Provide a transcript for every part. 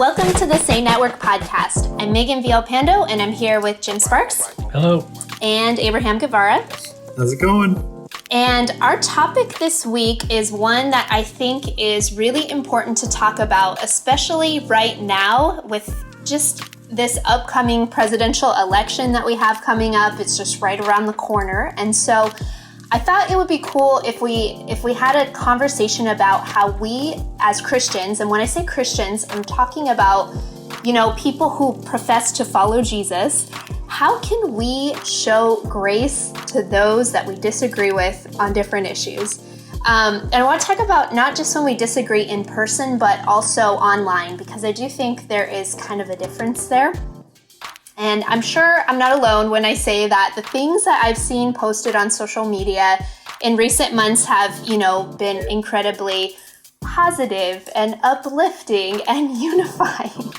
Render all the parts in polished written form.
Welcome to the Say Network podcast. I'm Megan Villalpando, and I'm here with Jim Sparks. Hello. And Abraham Guevara. How's it going? And our topic this week is one that I think is really important to talk about, especially right now with just this upcoming presidential election that we have coming up. It's just right around the corner. And so I thought it would be cool if we had a conversation about how we as Christians, and when I say Christians, I'm talking about, people who profess to follow Jesus. How can we show grace to those that we disagree with on different issues? And I want to talk about not just when we disagree in person, but also online, because I do think there is kind of a difference there. And I'm sure I'm not alone when I say that the things that I've seen posted on social media in recent months have, been incredibly positive and uplifting and unifying.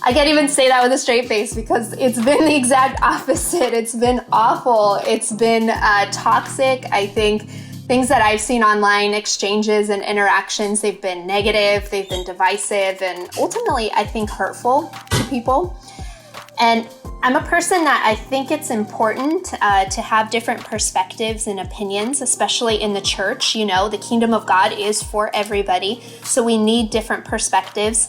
I can't even say that with a straight face because it's been the exact opposite. It's been awful. It's been toxic. I think things that I've seen online, exchanges and interactions, they've been negative, they've been divisive, and ultimately, I think, hurtful to people. And I'm a person that I think it's important to have different perspectives and opinions, especially in the church. The kingdom of God is for everybody, so we need different perspectives.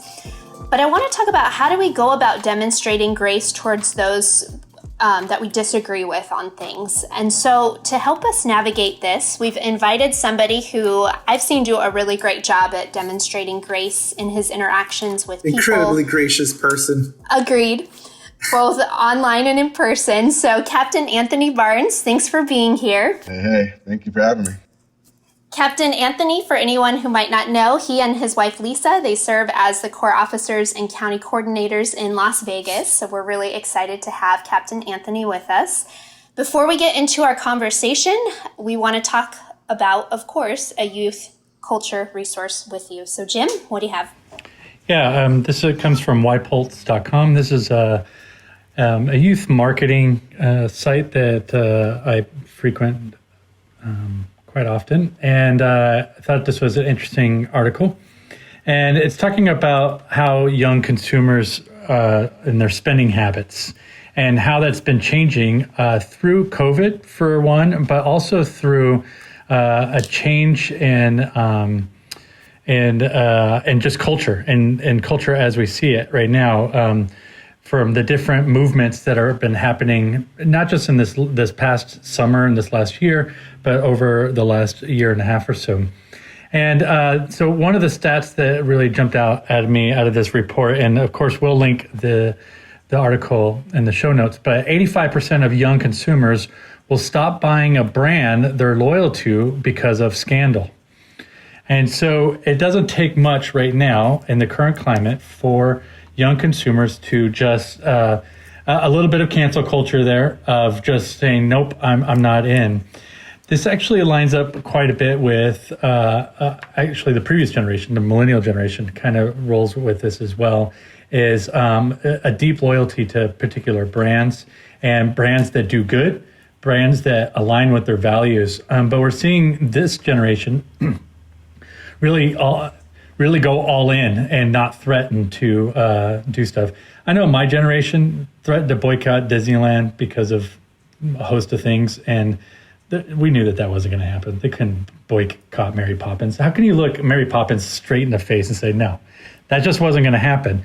But I want to talk about how do we go about demonstrating grace towards those that we disagree with on things. And so to help us navigate this, we've invited somebody who I've seen do a really great job at demonstrating grace in his interactions with people. Incredibly gracious person. Agreed. Both online and in person. So Captain Anthony Barnes, thanks for being here. Hey, thank you for having me. Captain Anthony, for anyone who might not know, he and his wife Lisa, they serve as the Corps officers and county coordinators in Las Vegas. So we're really excited to have Captain Anthony with us. Before we get into our conversation, we want to talk about, of course, a youth culture resource with you. So Jim, what do you have? Yeah, this comes from ypulse.com. This is a youth marketing site that I frequent quite often, and I thought this was an interesting article. And it's talking about how young consumers and their spending habits and how that's been changing through COVID, for one, but also through a change in just culture and culture as we see it right now. From the different movements that have been happening, not just in this past summer and this last year, but over the last year and a half or so. And so one of the stats that really jumped out at me out of this report, and of course we'll link the article in the show notes, but 85% of young consumers will stop buying a brand they're loyal to because of scandal. And so it doesn't take much right now in the current climate for young consumers to just a little bit of cancel culture there of just saying, nope, I'm not in. This actually lines up quite a bit with actually the previous generation, the millennial generation kind of rolls with this as well, is a deep loyalty to particular brands and brands that do good, brands that align with their values. But we're seeing this generation really go all in and not threaten to do stuff. I know my generation threatened to boycott Disneyland because of a host of things, and we knew that wasn't going to happen. They couldn't boycott Mary Poppins. How can you look Mary Poppins straight in the face and say, no, that just wasn't going to happen?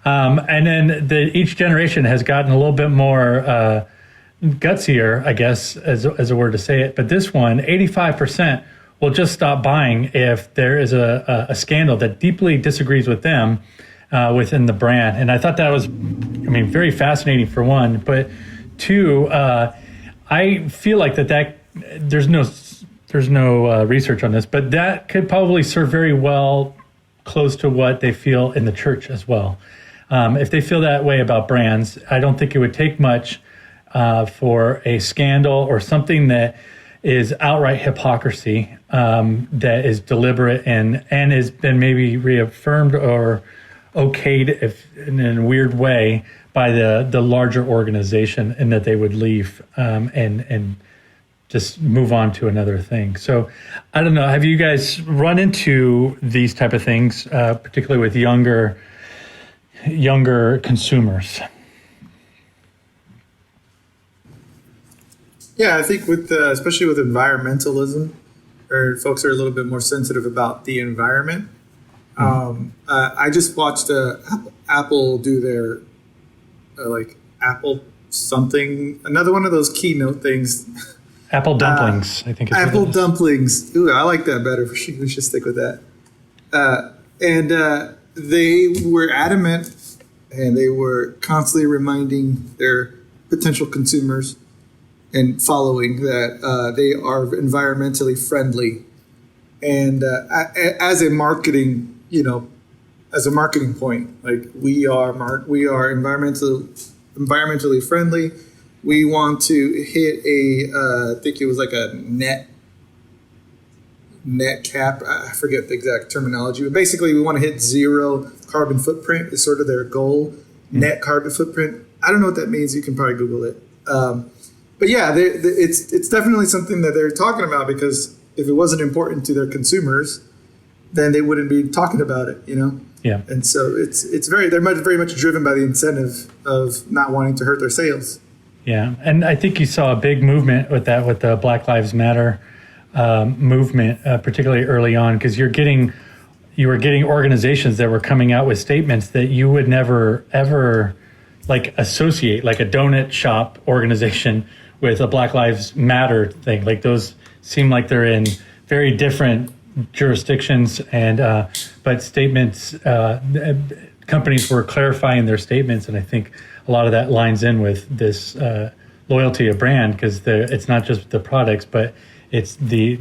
And then each generation has gotten a little bit more gutsier, I guess, as a word to say it. But this one, 85%, will just stop buying if there is a scandal that deeply disagrees with them within the brand. And I thought that was, very fascinating for one. But two, I feel like that there's no research on this, but that could probably serve very well close to what they feel in the church as well. If they feel that way about brands, I don't think it would take much for a scandal or something that is outright hypocrisy that is deliberate and has been maybe reaffirmed or okayed in a weird way by the larger organization, and that they would leave and just move on to another thing. So I don't know, have you guys run into these type of things, particularly with younger younger consumers? Yeah, I think with especially with environmentalism, or folks are a little bit more sensitive about the environment. I just watched Apple do their like Apple something, another one of those keynote things. Apple dumplings, I think. Apple dumplings. Ooh, I like that better. We should stick with that. And they were adamant, and they were constantly reminding their potential consumers and following that they are environmentally friendly, and as a marketing, as a marketing point, like we are environmentally friendly. We want to hit I think it was like a net cap. I forget the exact terminology, but basically we want to hit zero carbon footprint is sort of their goal. Net carbon footprint. I don't know what that means. You can probably Google it. But yeah, it's definitely something that they're talking about, because if it wasn't important to their consumers, then they wouldn't be talking about it, Yeah. And so they're very much driven by the incentive of not wanting to hurt their sales. Yeah, and I think you saw a big movement with that, with the Black Lives Matter movement, particularly early on, because you were getting organizations that were coming out with statements that you would never ever associate, like a donut shop organization with a Black Lives Matter thing. Like those seem like they're in very different jurisdictions, and but statements, companies were clarifying their statements, and I think a lot of that lines in with this loyalty of brand, because it's not just the products, but it's the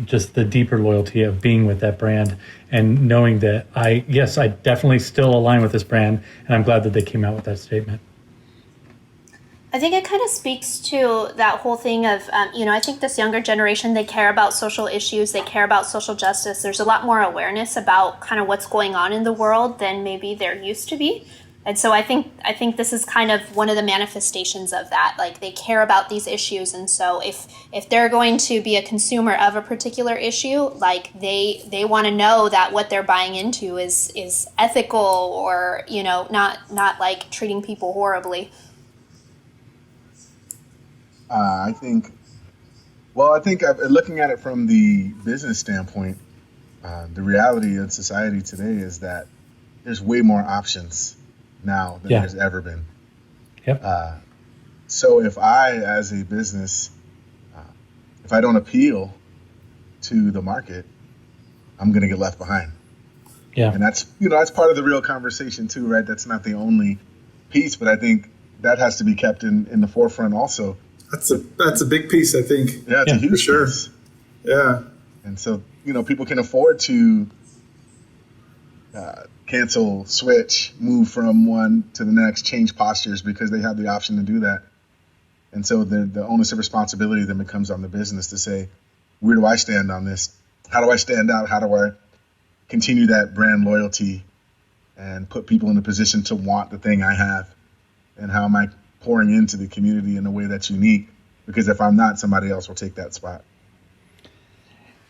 deeper loyalty of being with that brand and knowing that I definitely still align with this brand, and I'm glad that they came out with that statement. I think it kind of speaks to that whole thing of, I think this younger generation, they care about social issues, they care about social justice. There's a lot more awareness about kind of what's going on in the world than maybe there used to be. And so I think this is kind of one of the manifestations of that. Like, they care about these issues, and so if they're going to be a consumer of a particular issue, like they want to know that what they're buying into is ethical, or not like treating people horribly. I think looking at it from the business standpoint, the reality of society today is that there's way more options now than there's ever been. Yep. So if I, as a business, if I don't appeal to the market, I'm going to get left behind. Yeah. And that's part of the real conversation too, right? That's not the only piece, but I think that has to be kept in the forefront also. That's a big piece, I think. Yeah, it's a huge piece. Yeah. And so, people can afford to cancel, switch, move from one to the next, change postures, because they have the option to do that. And so the onus of responsibility then becomes on the business to say, where do I stand on this? How do I stand out? How do I continue that brand loyalty and put people in a position to want the thing I have? And how am I pouring into the community in a way that's unique? Because if I'm not, somebody else will take that spot.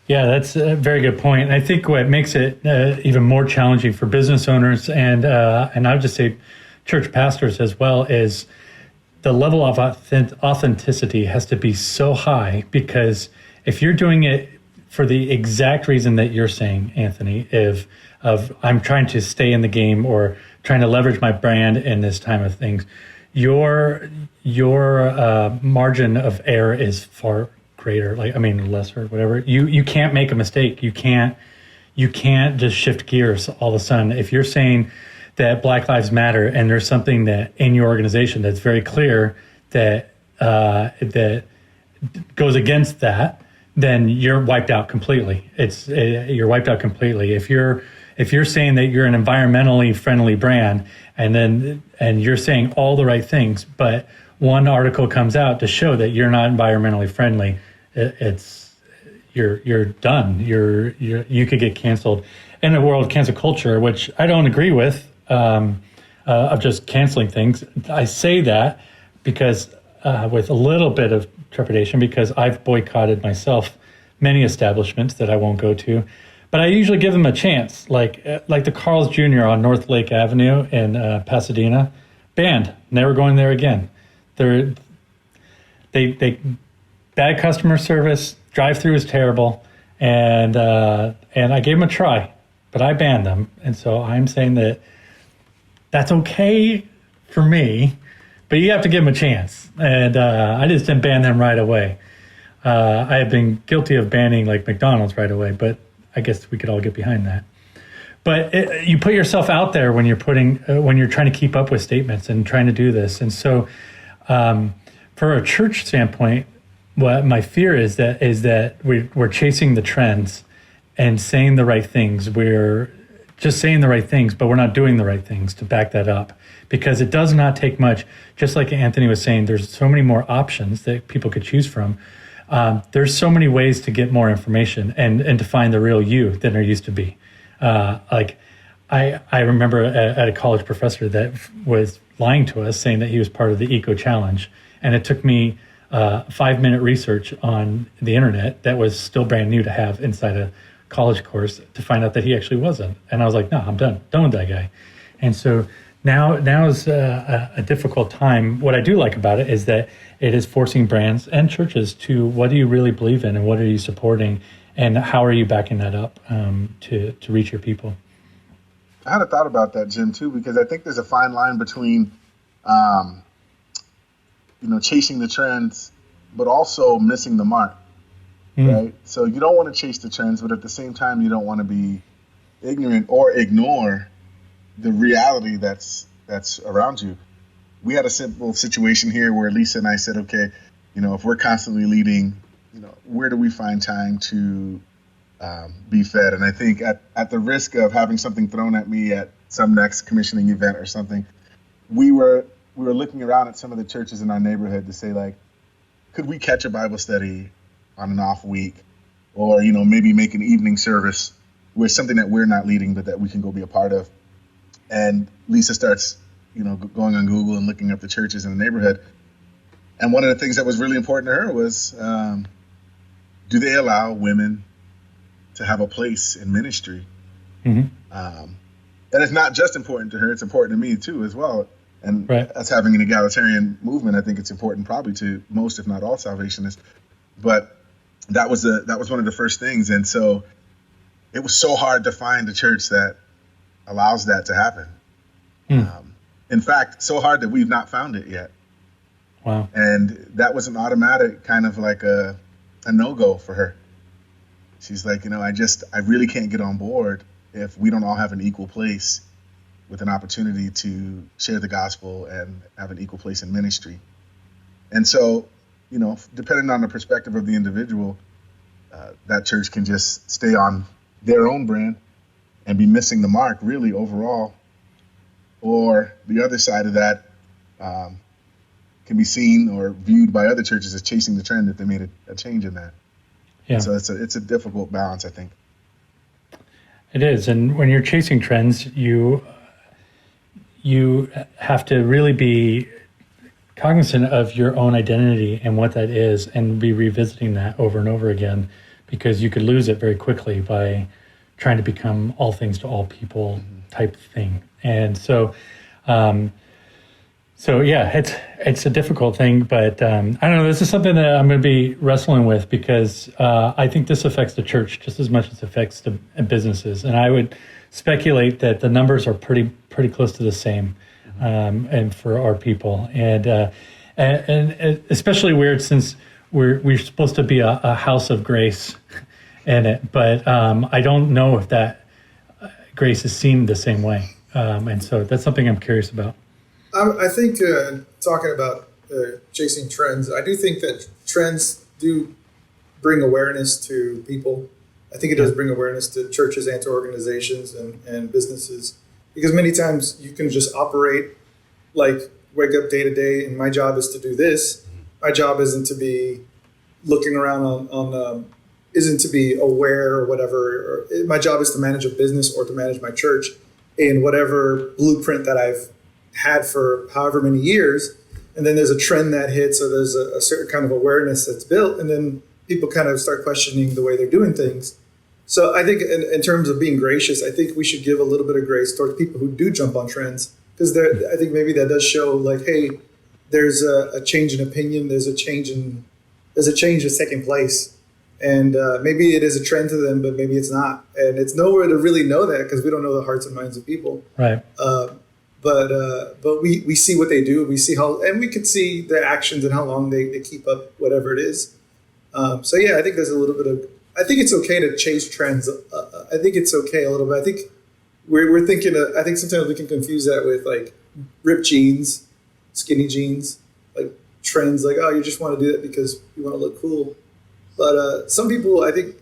Yeah, that's a very good point. And I think what makes it even more challenging for business owners and I would just say church pastors as well is the level of authenticity has to be so high, because if you're doing it for the exact reason that you're saying, Anthony, of I'm trying to stay in the game or trying to leverage my brand in this time of things, your margin of error is far greater, lesser, whatever. You can't make a mistake. You can't just shift gears all of a sudden. If you're saying that Black Lives Matter and there's something that in your organization that's very clear that that goes against that, then you're wiped out completely. You're wiped out completely. If you're saying that you're an environmentally friendly brand and you're saying all the right things, but one article comes out to show that you're not environmentally friendly, you're done. You could get canceled in a world of cancel culture, which I don't agree with, of just canceling things. I say that because with a little bit of trepidation, because I've boycotted myself many establishments that I won't go to. But I usually give them a chance, like the Carl's Jr. on North Lake Avenue in Pasadena, banned, never going there again. They bad customer service, drive-through is terrible, and I gave them a try, but I banned them, and so I'm saying that's okay for me, but you have to give them a chance, and I just didn't ban them right away. I have been guilty of banning like McDonald's right away, but I guess we could all get behind that. But you put yourself out there when you're trying to keep up with statements and trying to do this. And so for a church standpoint, what my fear is that we're chasing the trends and saying the right things. We're just saying the right things, but we're not doing the right things to back that up, because it does not take much. Just like Anthony was saying, there's so many more options that people could choose from. There's so many ways to get more information and to find the real you than there used to be. Like I remember at a college professor that was lying to us, saying that he was part of the Eco Challenge. And it took me 5-minute research on the internet that was still brand new to have inside a college course to find out that he actually wasn't. And I was like, no, I'm done with that guy. And so now is a difficult time. What I do like about it is that it is forcing brands and churches to, what do you really believe in and what are you supporting and how are you backing that up to reach your people? I had a thought about that, Jim, too, because I think there's a fine line between, chasing the trends, but also missing the mark, right? So you don't want to chase the trends, but at the same time, you don't want to be ignorant or ignore the reality that's around you. We had a simple situation here where Lisa and I said, okay, if we're constantly leading, where do we find time to be fed? And I think at the risk of having something thrown at me at some next commissioning event or something, we were looking around at some of the churches in our neighborhood to say, like, could we catch a Bible study on an off week, or maybe make an evening service with something that we're not leading but that we can go be a part of. And Lisa starts going on Google and looking up the churches in the neighborhood. And one of the things that was really important to her was, do they allow women to have a place in ministry? Mm-hmm. And it's not just important to her, it's important to me too as well. And right. As having an egalitarian movement, I think it's important probably to most, if not all, Salvationists. But that was one of the first things. And so it was so hard to find a church that allows that to happen. In fact, so hard that we've not found it yet. Wow. And that was an automatic kind of like a no-go for her. She's like, I really can't get on board if we don't all have an equal place with an opportunity to share the gospel and have an equal place in ministry. And so, depending on the perspective of the individual, that church can just stay on their own brand and be missing the mark really overall. Or the other side of that can be seen or viewed by other churches as chasing the trend if they made a change in that. Yeah. So it's a difficult balance, I think. It is. And when you're chasing trends, you have to really be cognizant of your own identity and what that is and be revisiting that over and over again, because you could lose it very quickly by trying to become all things to all people type thing. And so, it's a difficult thing, but I don't know, this is something that I'm going to be wrestling with, because I think this affects the church just as much as it affects the businesses. And I would speculate that the numbers are pretty close to the same, and for our people, and especially weird since we're supposed to be a house of grace in it, but I don't know if that grace is seen the same way, and so that's something I'm curious about. I think talking about chasing trends, I do think that trends do bring awareness to people. I think it does bring awareness to churches and to organizations and businesses, because many times you can just operate like wake up day to day, and my job is to do this. My job isn't to be looking around isn't to be aware or whatever. My job is to manage a business or to manage my church in whatever blueprint that I've had for however many years. And then there's a trend that hits, or there's a certain kind of awareness that's built, and then people kind of start questioning the way they're doing things. So I think in terms of being gracious, I think we should give a little bit of grace towards people who do jump on trends, because I think maybe that does show like, hey, there's a change in opinion, there's a change that's taking place. And maybe it is a trend to them, but maybe it's not. And it's nowhere to really know that because we don't know the hearts and minds of people. Right. But we see what they do. We see how, and we can see their actions and how long they keep up whatever it is. So yeah, I think there's a little bit of. I think it's okay to chase trends. I think it's okay a little bit. I think we're thinking. I think sometimes we can confuse that with like ripped jeans, skinny jeans, like trends. Like, oh, you just want to do that because you want to look cool. But some people, I think,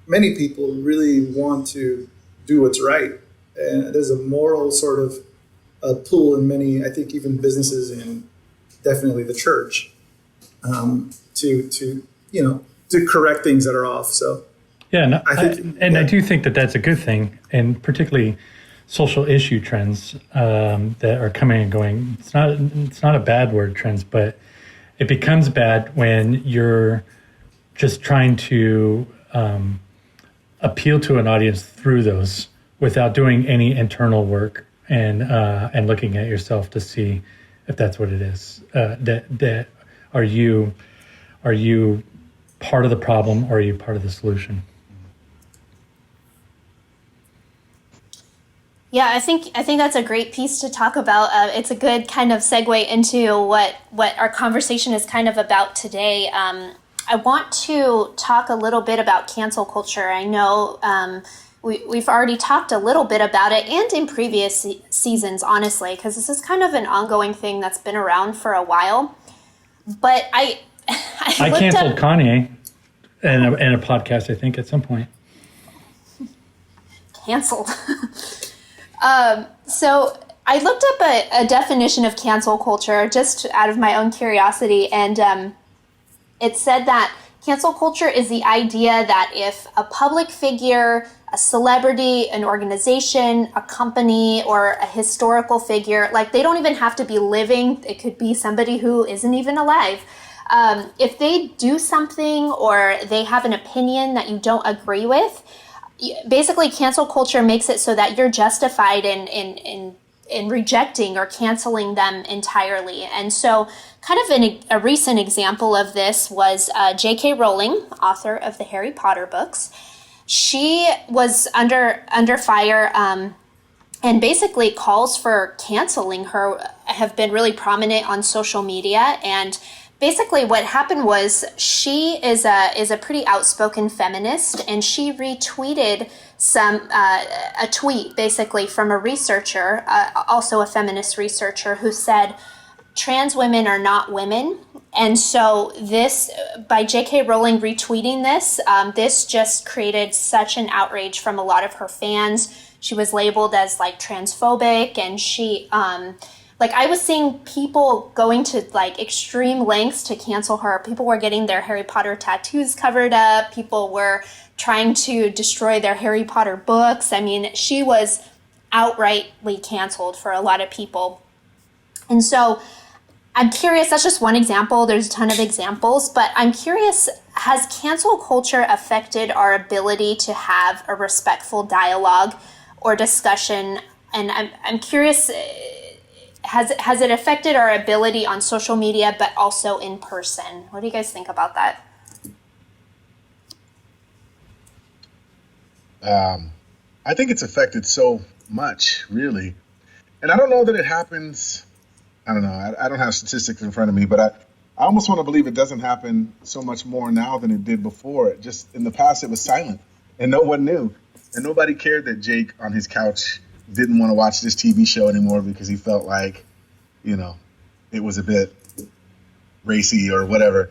many people really want to do what's right, and there's a moral sort of pull in many. I think even businesses and definitely the church to correct things that are off. So yeah, no, I do think that that's a good thing, and particularly social issue trends that are coming and going. It's not a bad word, trends, but it becomes bad when you're just trying to appeal to an audience through those without doing any internal work and looking at yourself to see if that's what it is. That are you part of the problem or are you part of the solution? Yeah, I think that's a great piece to talk about. It's a good kind of segue into what our conversation is kind of about today. I want to talk a little bit about cancel culture. I know we've already talked a little bit about it and in previous seasons, honestly, because this is kind of an ongoing thing that's been around for a while. But I canceled Kanye in a podcast, I think, at some point. Canceled. So I looked up a definition of cancel culture just out of my own curiosity, and it said that cancel culture is the idea that if a public figure, a celebrity, an organization, a company, or a historical figure, like they don't even have to be living, it could be somebody who isn't even alive. If they do something or they have an opinion that you don't agree with, basically cancel culture makes it so that you're justified in rejecting or canceling them entirely. And so kind of a recent example of this was J.K. Rowling, author of the Harry Potter books. She was under fire and basically calls for canceling her have been really prominent on social media. And basically what happened was she is a pretty outspoken feminist, and she retweeted a tweet basically from a researcher, also a feminist researcher, who said, trans women are not women. And so this, by J.K. Rowling retweeting this, this just created such an outrage from a lot of her fans. She was labeled as like transphobic, and she, like I was seeing people going to like extreme lengths to cancel her. People were getting their Harry Potter tattoos covered up. People were trying to destroy their Harry Potter books. I mean, she was outrightly canceled for a lot of people. And so I'm curious, that's just one example. There's a ton of examples, but I'm curious, has cancel culture affected our ability to have a respectful dialogue or discussion? And I'm curious, has it affected our ability on social media, but also in person? What do you guys think about that? I think it's affected so much, really. And I don't know that it happens. I don't know. I don't have statistics in front of me, but I almost want to believe it doesn't happen so much more now than it did before. It just, in the past, it was silent and no one knew. And nobody cared that Jake on his couch didn't want to watch this TV show anymore because he felt like, you know, it was a bit racy or whatever.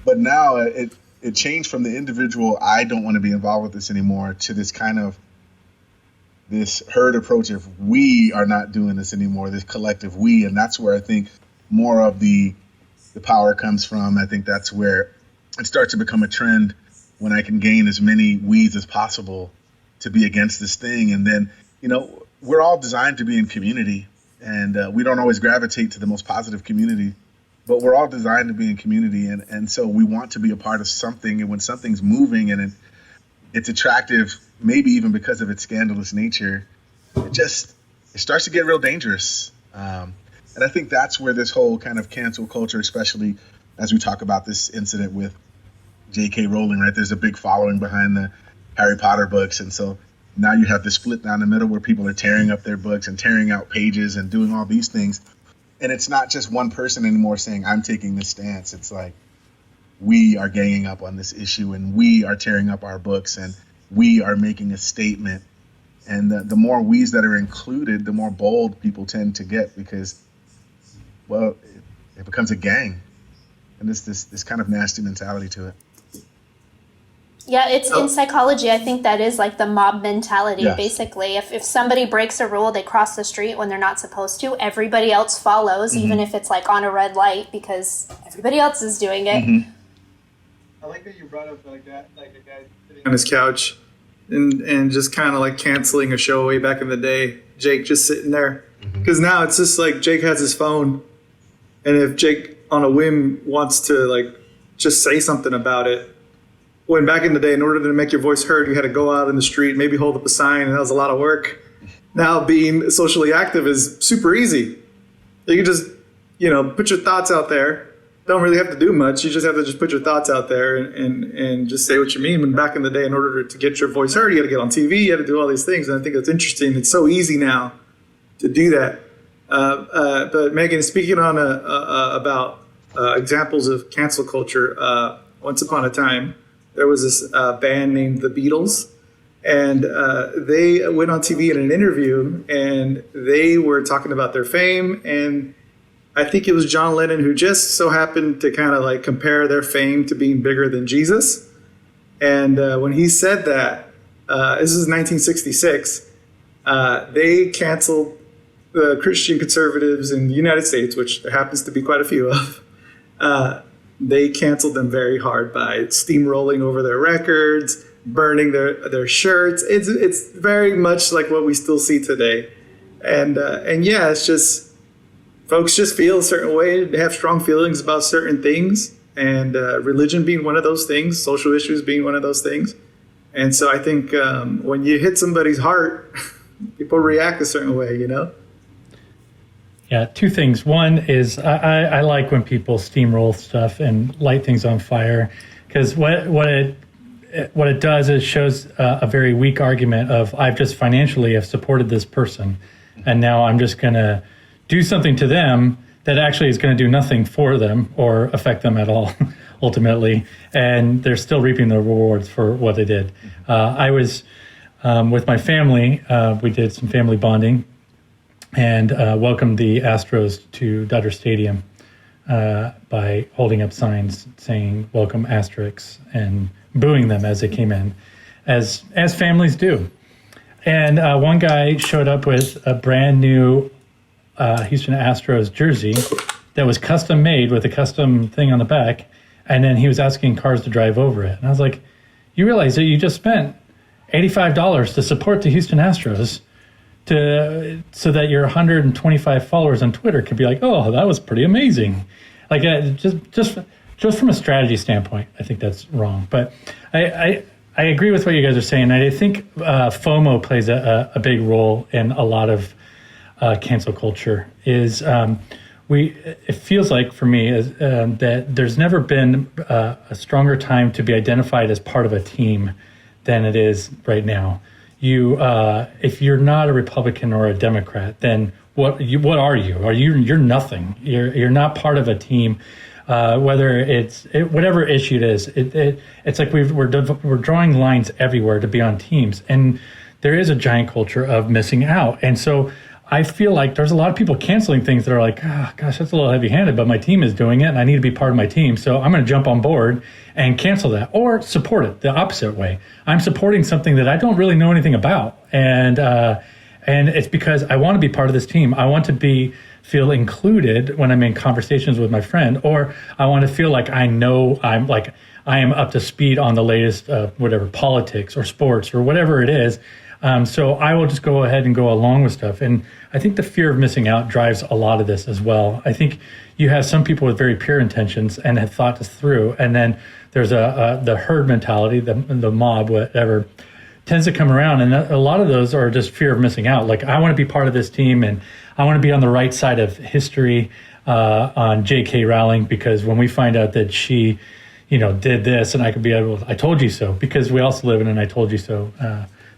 But now it changed from the individual, I don't want to be involved with this anymore, to this kind of this herd approach of we are not doing this anymore, this collective we. And that's where I think more of the power comes from. I think that's where it starts to become a trend, when I can gain as many we's as possible to be against this thing. And then, you know, we're all designed to be in community, and we don't always gravitate to the most positive community, but we're all designed to be in community. And so we want to be a part of something. And when something's moving and it's attractive, maybe even because of its scandalous nature, it starts to get real dangerous. And I think that's where this whole kind of cancel culture, especially as we talk about this incident with J.K. Rowling, right? There's a big following behind the Harry Potter books. And so now you have this split down the middle where people are tearing up their books and tearing out pages and doing all these things. And it's not just one person anymore saying, I'm taking this stance. It's like, we are ganging up on this issue and we are tearing up our books and we are making a statement. And the more we's that are included, the more bold people tend to get because, well, it becomes a gang. And this kind of nasty mentality to it. Yeah, it's in psychology. I think that is like the mob mentality, Yes. basically. If somebody breaks a rule, they cross the street when they're not supposed to, everybody else follows, even if it's like on a red light because everybody else is doing it. I like that you brought up like that, like a guy sitting on his couch and just kind of like canceling a show way back in the day. Jake just sitting there. Because now it's just like Jake has his phone. And if Jake on a whim wants to like just say something about it, when back in the day, in order to make your voice heard, you had to go out in the street, maybe hold up a sign, and that was a lot of work. Now being socially active is super easy. You can just, put your thoughts out there. Don't really have to do much. You just have to just put your thoughts out there and just say what you mean. When back in the day, in order to get your voice heard, you had to get on TV, you had to do all these things. And I think that's interesting. It's so easy now to do that. But Megan, speaking on about examples of cancel culture, once upon a time, there was this band named the Beatles, and they went on TV in an interview, and they were talking about their fame, and I think it was John Lennon who just so happened to kind of like compare their fame to being bigger than Jesus. And when he said that, this is 1966, they canceled the Christian conservatives in the United States, which there happens to be quite a few of. They canceled them very hard by steamrolling over their records, burning their shirts. It's very much like what we still see today. And yeah, it's just folks just feel a certain way. They have strong feelings about certain things, and religion being one of those things, social issues being one of those things. And so I think when you hit somebody's heart, people react a certain way, Yeah, two things. One is I like when people steamroll stuff and light things on fire, because what it does is shows a very weak argument of I've just financially have supported this person, and now I'm just going to do something to them that actually is going to do nothing for them or affect them at all, ultimately, and they're still reaping the rewards for what they did. I was with my family. We did some family bonding and welcomed the Astros to Dodger Stadium by holding up signs saying "Welcome Asterix" and booing them as they came in, as families do. And one guy showed up with a brand new Houston Astros jersey that was custom made with a custom thing on the back, and then he was asking cars to drive over it. And I was like, you realize that you just spent $85 to support the Houston Astros so that your 125 followers on Twitter could be like, oh, that was pretty amazing. Like just from a strategy standpoint, I think that's wrong. But I agree with what you guys are saying. I think FOMO plays a big role in a lot of cancel culture. It feels like for me that there's never been a stronger time to be identified as part of a team than it is right now. If you're not a Republican or a Democrat, then what are you? You're nothing. You're not part of a team. Whether it's whatever issue it is, it's like we're drawing lines everywhere to be on teams, and there is a giant culture of missing out. And so I feel like there's a lot of people canceling things that are like, oh, gosh, that's a little heavy-handed, but my team is doing it, and I need to be part of my team, so I'm going to jump on board and cancel that, or support it the opposite way. I'm supporting something that I don't really know anything about, and it's because I want to be part of this team. I want to feel included when I'm in conversations with my friend, or I want to feel like I know I am up to speed on the latest whatever politics or sports or whatever it is. So I will just go ahead and go along with stuff. And I think the fear of missing out drives a lot of this as well. I think you have some people with very pure intentions and have thought this through, and then there's the herd mentality, the mob, whatever, tends to come around, and a lot of those are just fear of missing out. Like, I want to be part of this team, and I want to be on the right side of history on J.K. Rowling, because when we find out that she, did this, and I could be able, I told you so, because we also live in an I told you so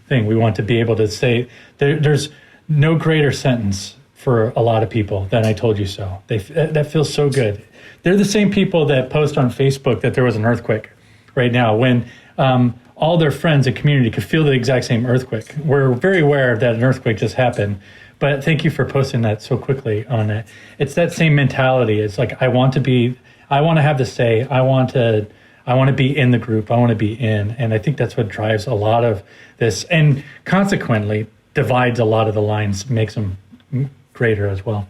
thing. We want to be able to say there's no greater sentence for a lot of people than I told you so. That feels so good. They're the same people that post on Facebook that there was an earthquake right now, when all their friends and community could feel the exact same earthquake. We're very aware that an earthquake just happened, but thank you for posting that so quickly on it. It's that same mentality. It's like, I want to have the say. I want to be in the group. I want to be in. And I think that's what drives a lot of this, and consequently divides a lot of the lines, makes them greater as well.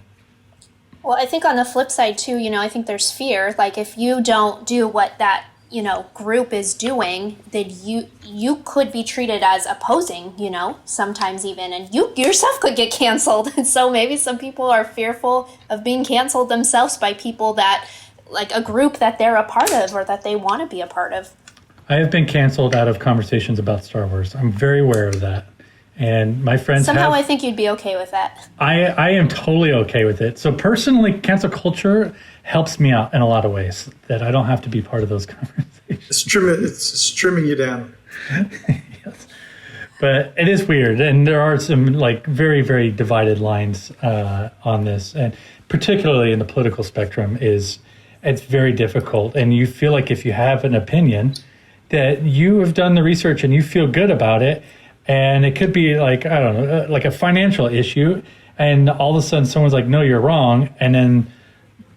Well, I think on the flip side too, I think there's fear. Like, if you don't do what that group is doing, then you could be treated as opposing, sometimes even, and you yourself could get canceled. And so maybe some people are fearful of being canceled themselves by people that, like, a group that they're a part of or that they want to be a part of. I have been canceled out of conversations about Star Wars. I'm very aware of that. And my friends somehow I think you'd be okay with that. I am totally okay with it. So personally, cancel culture helps me out in a lot of ways, that I don't have to be part of those conversations. It's trimming you down. Yes. But it is weird. And there are some very, very divided lines on this. And particularly in the political spectrum, it's very difficult. And you feel like if you have an opinion that you have done the research and you feel good about it, and it could be like a financial issue, and all of a sudden someone's like, no, you're wrong. And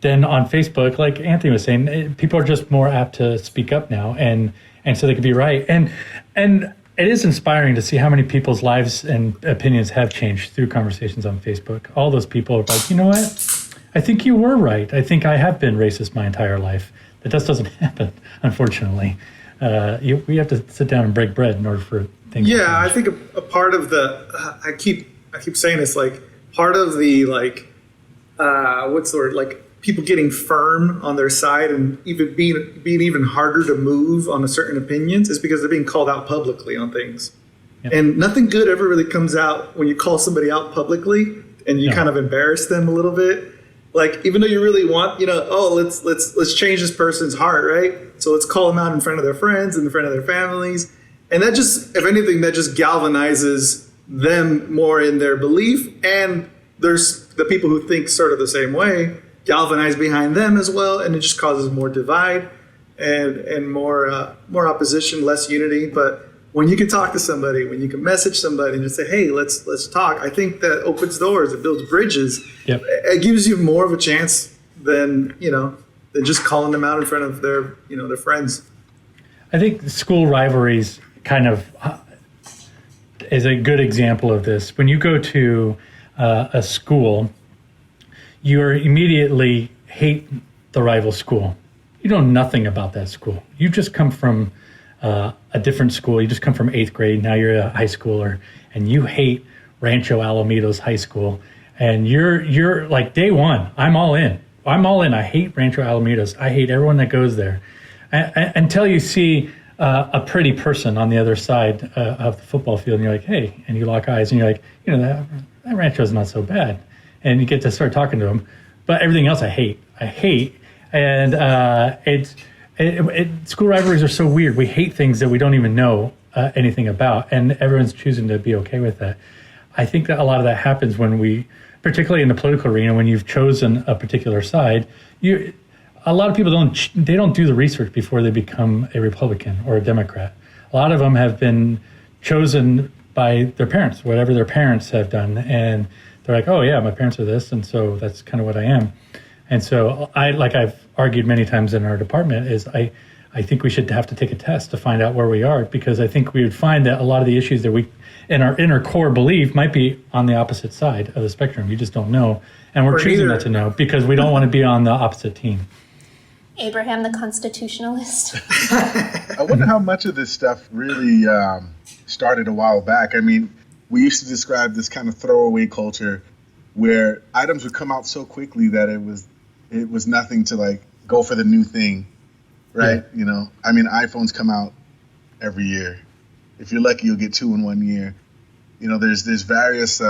then on Facebook, like Anthony was saying, people are just more apt to speak up now, and so they could be right. And it is inspiring to see how many people's lives and opinions have changed through conversations on Facebook. All those people are like, you know what? I think you were right. I think I have been racist my entire life. That just doesn't happen, unfortunately. We have to sit down and break bread in order for things to change. I think a part of I keep saying this, like, part of the, what's the word, like, people getting firm on their side and even being even harder to move on a certain opinions is because they're being called out publicly on things. Yep. And nothing good ever really comes out when you call somebody out publicly and you kind of embarrass them a little bit. Like, even though you really want, let's change this person's heart, right? So let's call them out in front of their friends and in front of their families. And that just, if anything, that just galvanizes them more in their belief. And there's the people who think sort of the same way, galvanize behind them as well. And it just causes more divide and more opposition, less unity. But when you can talk to somebody, when you can message somebody and just say, hey, let's talk, I think that opens doors, it builds bridges. Yep. It gives you more of a chance than just calling them out in front of their friends. I think school rivalries kind of is a good example of this. When you go to a school, you immediately hate the rival school. You know nothing about that school. You just come from a different school. You just come from 8th grade. Now you're a high schooler, and you hate Rancho Alamitos High School. And you're like, day one, I'm all in. I hate Rancho Alamitos. I hate everyone that goes there. Until you see a pretty person on the other side of the football field, and you're like, hey, and you lock eyes, and you're like, that Rancho's not so bad. And you get to start talking to them. But everything else I hate. And school rivalries are so weird. We hate things that we don't even know anything about, and everyone's choosing to be okay with that. I think that a lot of that happens when particularly in the political arena, when you've chosen a particular side, a lot of people don't do the research before they become a Republican or a Democrat. A lot of them have been chosen by their parents, whatever their parents have done, and they're like, oh yeah, my parents are this, and so that's kind of what I am. And so I've argued many times in our department, is I think we should have to take a test to find out where we are, because I think we would find that a lot of the issues that we, in our inner core belief, might be on the opposite side of the spectrum. You just don't know. And we're choosing not to know because we don't want to be on the opposite team. Abraham, the constitutionalist. I wonder how much of this stuff really started a while back. I mean, we used to describe this kind of throwaway culture where items would come out so quickly that it was nothing to, like, go for the new thing. right? You know, I mean, iPhones come out every year. If you're lucky, you'll get 2 in 1 year. You know, there's various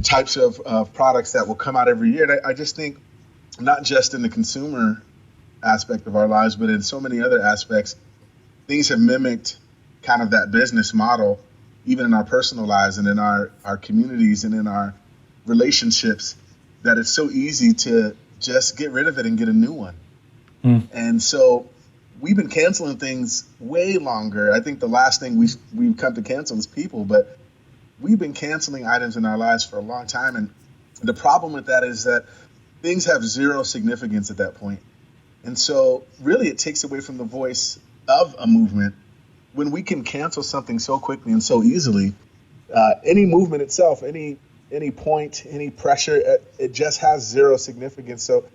types of products that will come out every year. And I just think not just in the consumer aspect of our lives, but in so many other aspects, things have mimicked kind of that business model, even in our personal lives and in our communities and in our relationships, that it's so easy to just get rid of it and get a new one. And so we've been canceling things way longer. I think the last thing we've come to cancel is people, but we've been canceling items in our lives for a long time. And the problem with that is that things have zero significance at that point. And so really it takes away from the voice of a movement when we can cancel something so quickly and so easily. Any movement itself, any point, any pressure, it just has zero significance. So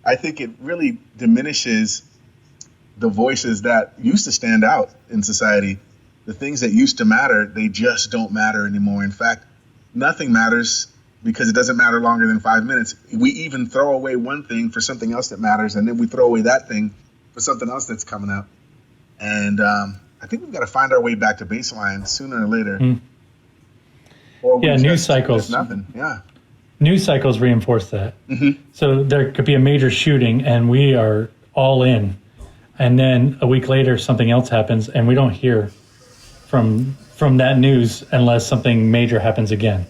I think it really diminishes the voices that used to stand out in society. The things that used to matter, they just don't matter anymore. In fact, nothing matters because it doesn't matter longer than 5 minutes. We even throw away one thing for something else that matters, and then we throw away that thing for something else that's coming up. And I think we've got to find our way back to baseline sooner or later. Or news cycles. Nothing. Yeah. News cycles reinforce that. So there could be a major shooting and we are all in. And then a week later, something else happens and we don't hear from that news unless something major happens again.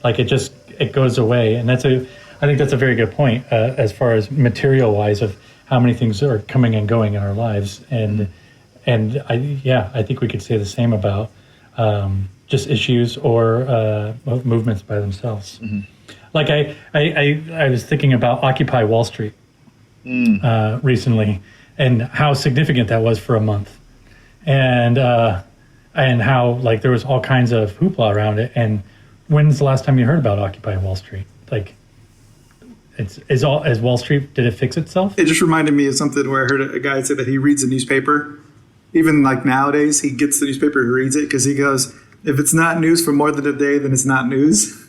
Like it goes away. And I think that's a very good point as far as material wise of how many things are coming and going in our lives. And I think we could say the same about just issues or movements by themselves. Like I was thinking about Occupy Wall Street recently and how significant that was for a month, and how like there was all kinds of hoopla around it. And when's the last time you heard about Occupy Wall Street? Like, as Wall Street, did it fix itself? It just reminded me of something where I heard a guy say that he reads the newspaper. Even like nowadays, he gets the newspaper, he reads it because he goes, if it's not news for more than a day, then it's not news.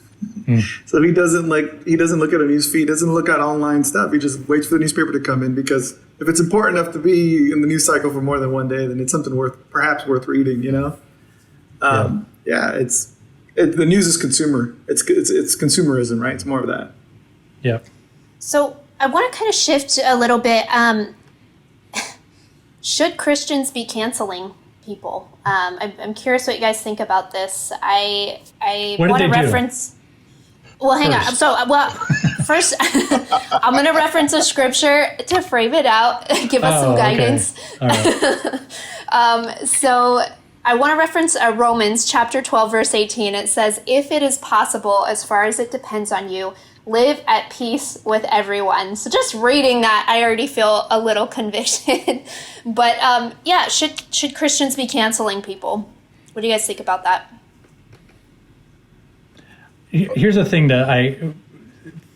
So he doesn't look at a news feed, doesn't look at online stuff. He just waits for the newspaper to come in because if it's important enough to be in the news cycle for more than one day, then it's something perhaps worth reading. You know, the news is consumer. It's consumerism, right? It's more of that. Yeah. So I want to kind of shift a little bit. Should Christians be canceling people? I'm curious what you guys think about this. I want to reference. Well, hang on. So, first, I'm going to reference a scripture to frame it out, give us some guidance. Okay. All right. So, I want to reference Romans chapter 12, verse 18. It says, if it is possible, as far as it depends on you, live at peace with everyone. So just reading that, I already feel a little convicted. But should Christians be canceling people? What do you guys think about that? Here's the thing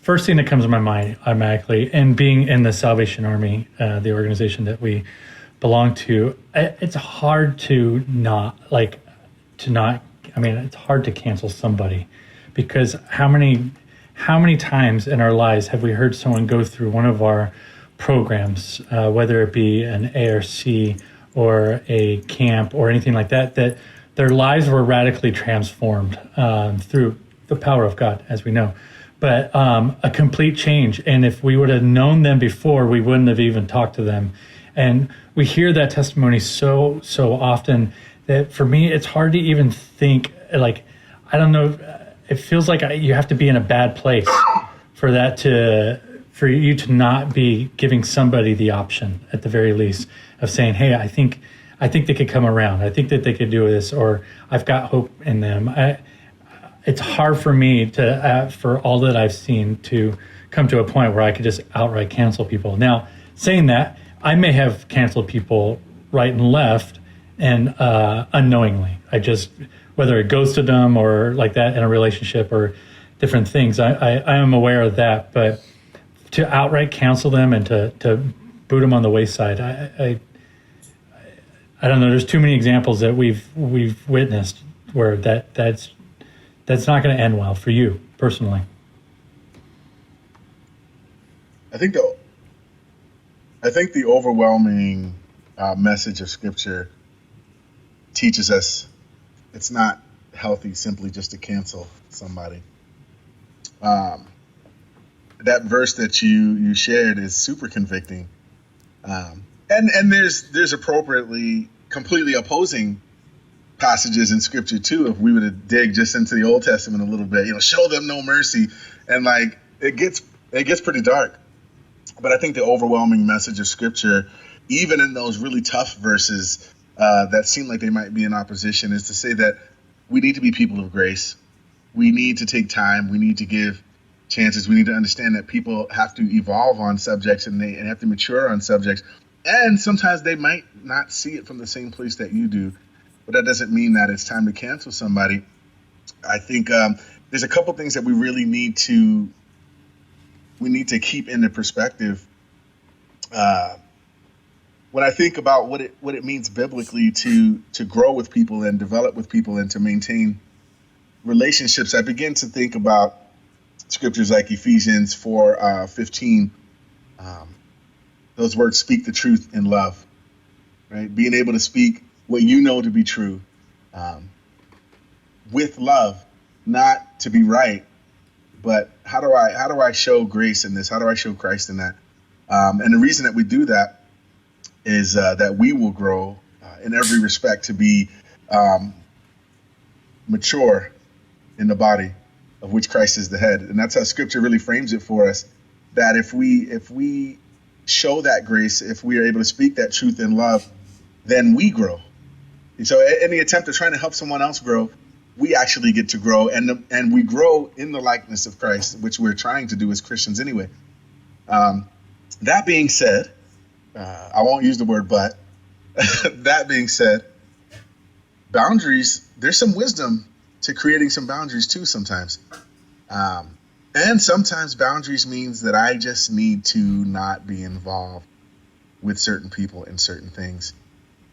first thing that comes to my mind automatically, and being in the Salvation Army, the organization that we belong to, it's hard it's hard to cancel somebody, because how many times in our lives have we heard someone go through one of our programs, whether it be an ARC or a camp or anything like that, that their lives were radically transformed through the power of God, as we know, but a complete change. And if we would have known them before, we wouldn't have even talked to them. And we hear that testimony so often that for me, it's hard to even think, like, I don't know, it feels like you have to be in a bad place for you to not be giving somebody the option, at the very least, of saying, hey, I think they could come around. I think that they could do this, or I've got hope in them. It's hard for me to, for all that I've seen, to come to a point where I could just outright cancel people. Now, saying that, I may have canceled people right and left and unknowingly. Whether it goes to them or like that in a relationship or different things, I am aware of that. But to outright cancel them and to boot them on the wayside, I don't know. There's too many examples that we've witnessed where that's not going to end well for you personally. I I think the overwhelming message of Scripture teaches us it's not healthy simply just to cancel somebody. That verse that you shared is super convicting, and there's appropriately completely opposing passages in Scripture too. If we were to dig just into the Old Testament a little bit, show them no mercy, and like it gets pretty dark. But I think the overwhelming message of Scripture, even in those really tough verses that seem like they might be in opposition, is to say that we need to be people of grace. We need to take time. We need to give chances. We need to understand that people have to evolve on subjects and they have to mature on subjects. And sometimes they might not see it from the same place that you do. But that doesn't mean that it's time to cancel somebody. I think there's a couple things that we really need to keep into perspective. When I think about what it means biblically to grow with people and develop with people and to maintain relationships, I begin to think about scriptures like Ephesians 4:15. Those words, speak the truth in love, right? Being able to speak what you know to be true with love, not to be right, but how do I show grace in this? How do I show Christ in that? And the reason that we do that is that we will grow in every respect to be mature in the body of which Christ is the head. And that's how Scripture really frames it for us, that if we show that grace, if we are able to speak that truth in love, then we grow. And so in the attempt of trying to help someone else grow, we actually get to grow, and we grow in the likeness of Christ, which we're trying to do as Christians anyway. That being said, I won't use the word but. That being said, boundaries, there's some wisdom to creating some boundaries too sometimes. And sometimes boundaries means that I just need to not be involved with certain people in certain things.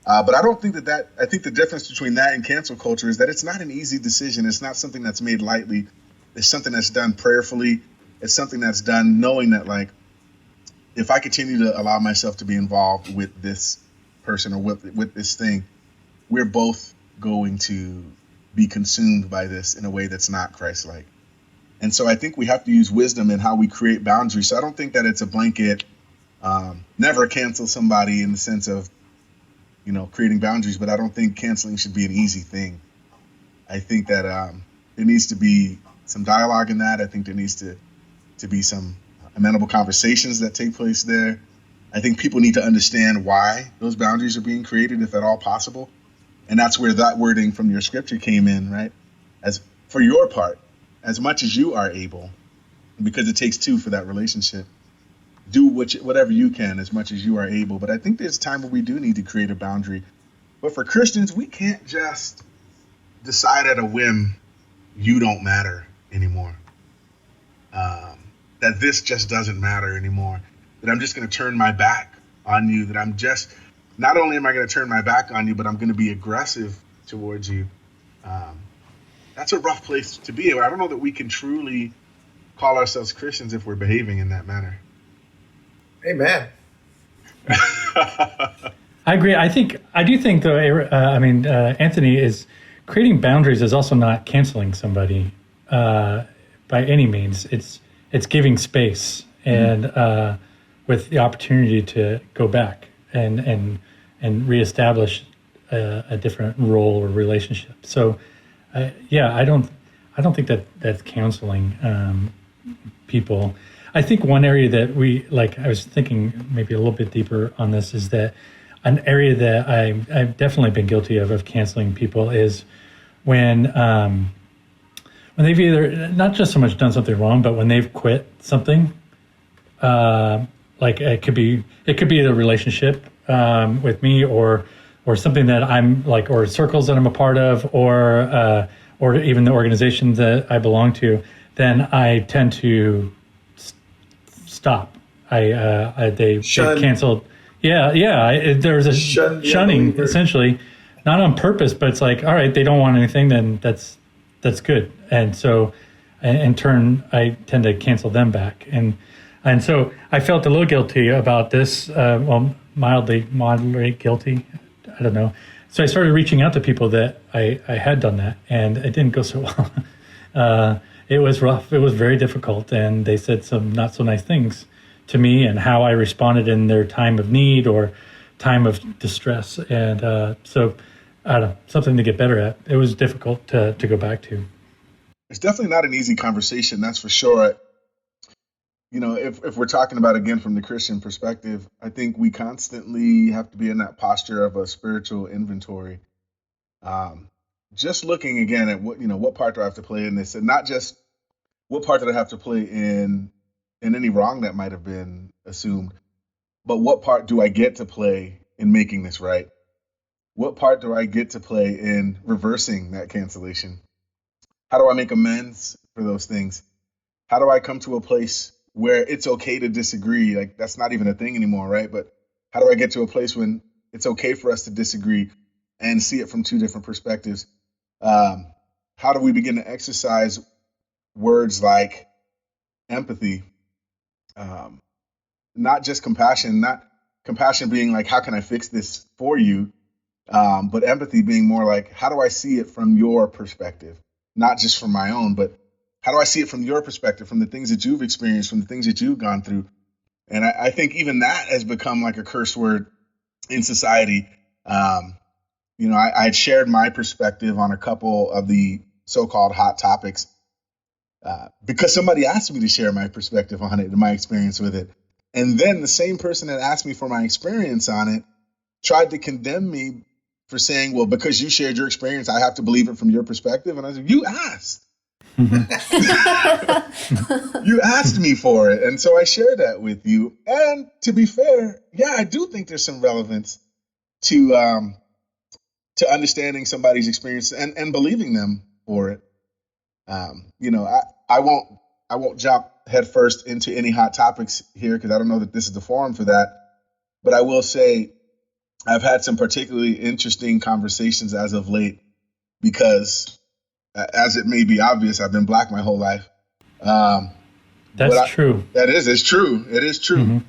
But I don't think I think the difference between that and cancel culture is that it's not an easy decision. It's not something that's made lightly. It's something that's done prayerfully. It's something that's done knowing that, like, if I continue to allow myself to be involved with this person or with this thing, we're both going to be consumed by this in a way that's not Christ-like. And so I think we have to use wisdom in how we create boundaries. So I don't think that it's a blanket, never cancel somebody in the sense of, creating boundaries, but I don't think canceling should be an easy thing. I think that there needs to be some dialogue in that. I think there needs to be some amenable conversations that take place there. I think people need to understand why those boundaries are being created, if at all possible. And that's where that wording from your scripture came in, right? As for your part, as much as you are able, because it takes two for that relationship, do whatever you can as much as you are able. But I think there's a time where we do need to create a boundary. But for Christians, we can't just decide at a whim, you don't matter anymore. That this just doesn't matter anymore. That I'm just going to turn my back on you. That not only am I going to turn my back on you, but I'm going to be aggressive towards you. That's a rough place to be. I don't know that we can truly call ourselves Christians if we're behaving in that manner. Amen. I agree. I do think though, Anthony, is creating boundaries is also not canceling somebody by any means. It's giving space and with the opportunity to go back and reestablish a different role or relationship. So, I don't think that that's counseling people. I think one area that I was thinking maybe a little bit deeper on this, is that an area that I've definitely been guilty of canceling people is when they've either not just so much done something wrong, but when they've quit something. It could be a relationship with me, or something that I'm like, or circles that I'm a part of, or even the organization that I belong to. Then I tend to stop. They canceled. There was a shunning essentially, not on purpose, but it's like, all right, they don't want anything, then that's good. And so, in turn, I tend to cancel them back. And And so I felt a little guilty about this, mildly, moderately guilty. I don't know. So I started reaching out to people that I had done that, and it didn't go so well. It was rough. It was very difficult, and they said some not so nice things to me and how I responded in their time of need or time of distress. And so, I don't know, something to get better at. It was difficult to go back to. It's definitely not an easy conversation, that's for sure. If we're talking about, again, from the Christian perspective, I think we constantly have to be in that posture of a spiritual inventory. Just looking again at what part do I have to play in this, and not just what part did I have to play in any wrong that might have been assumed, but what part do I get to play in making this right? What part do I get to play in reversing that cancellation? How do I make amends for those things? How do I come to a place where it's okay to disagree? Like, that's not even a thing anymore, right? But how do I get to a place when it's okay for us to disagree and see it from two different perspectives? How do we begin to exercise words like empathy? Not just compassion, not compassion being like, how can I fix this for you? But empathy being more like, how do I see it from your perspective? Not just from my own, but how do I see it from your perspective, from the things that you've experienced, from the things that you've gone through? And I think even that has become like a curse word in society. I had shared my perspective on a couple of the so-called hot topics because somebody asked me to share my perspective on it and my experience with it. And then the same person that asked me for my experience on it tried to condemn me for saying, well, because you shared your experience, I have to believe it from your perspective. And I said, you asked. You asked me for it. And so I shared that with you. And to be fair, yeah, I do think there's some relevance to understanding somebody's experience and believing them for it. I won't jump headfirst into any hot topics here because I don't know that this is the forum for that. But I will say I've had some particularly interesting conversations as of late because, as it may be obvious, I've been Black my whole life. That's true. It's true. It is true. Mm-hmm.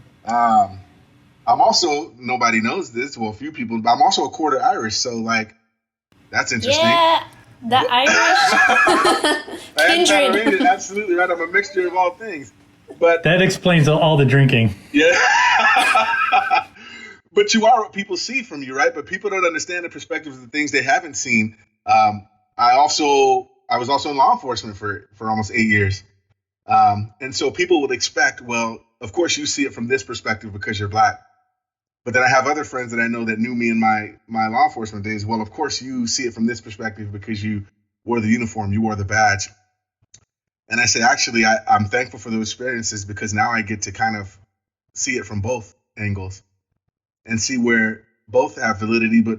I'm also, nobody knows this, well, a few people, but I'm also a quarter Irish. So, like, that's interesting. Yeah, the Irish kindred. Absolutely right. I'm a mixture of all things. But that explains all the drinking. Yeah. But you are what people see from you, right? But people don't understand the perspective of the things they haven't seen. I was also in law enforcement for almost 8 years. And so people would expect, well, of course you see it from this perspective because you're Black. But then I have other friends that I know that knew me in my law enforcement days. Well, of course you see it from this perspective because you wore the uniform, you wore the badge. And I said, actually, I'm thankful for those experiences because now I get to kind of see it from both angles and see where both have validity, but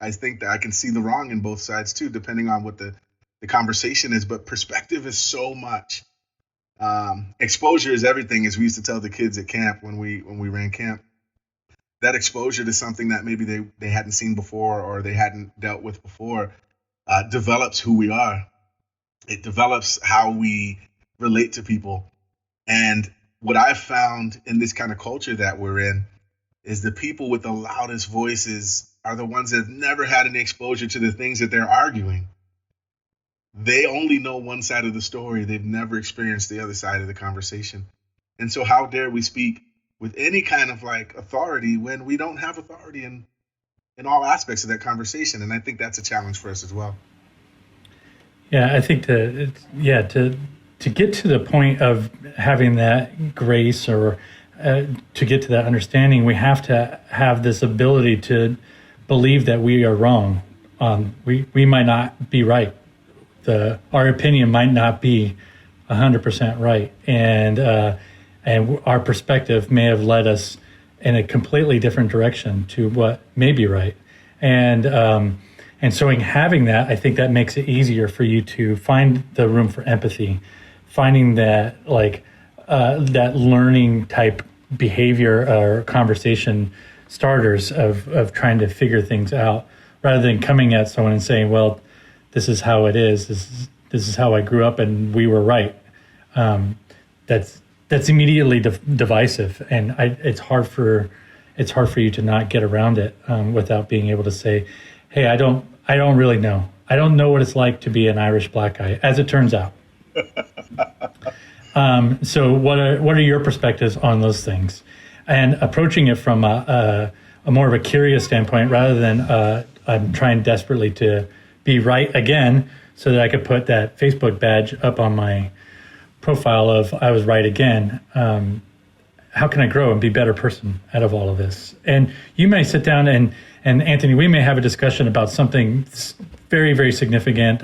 I think that I can see the wrong in both sides too, depending on what the conversation is. But perspective is so much. Exposure is everything, as we used to tell the kids at camp when we ran camp. That exposure to something that maybe they hadn't seen before or they hadn't dealt with before develops who we are. It develops how we relate to people. And what I've found in this kind of culture that we're in is the people with the loudest voices are the ones that have never had any exposure to the things that they're arguing. They only know one side of the story. They've never experienced the other side of the conversation. And so how dare we speak with any kind of like authority when we don't have authority in all aspects of that conversation? And I think that's a challenge for us as well. Yeah, I think to get to the point of having that grace or to get to that understanding, we have to have this ability to believe that we are wrong. We might not be right. Our opinion might not be 100% right, and our perspective may have led us in a completely different direction to what may be right. And so in having that, I think that makes it easier for you to find the room for empathy, finding that that learning type behavior or conversation starters of trying to figure things out, rather than coming at someone and saying, well, this is how it is. This is how I grew up and we were right. that's immediately divisive, and it's hard for you to not get around it without being able to say, "Hey, I don't really know. I don't know what it's like to be an Irish black guy," as it turns out. So, what are your perspectives on those things, and approaching it from a more of a curious standpoint rather than I'm trying desperately to be right again, so that I could put that Facebook badge up on my profile of I was right again. How can I grow and be a better person out of all of this? And you may sit down and Anthony, we may have a discussion about something very, very significant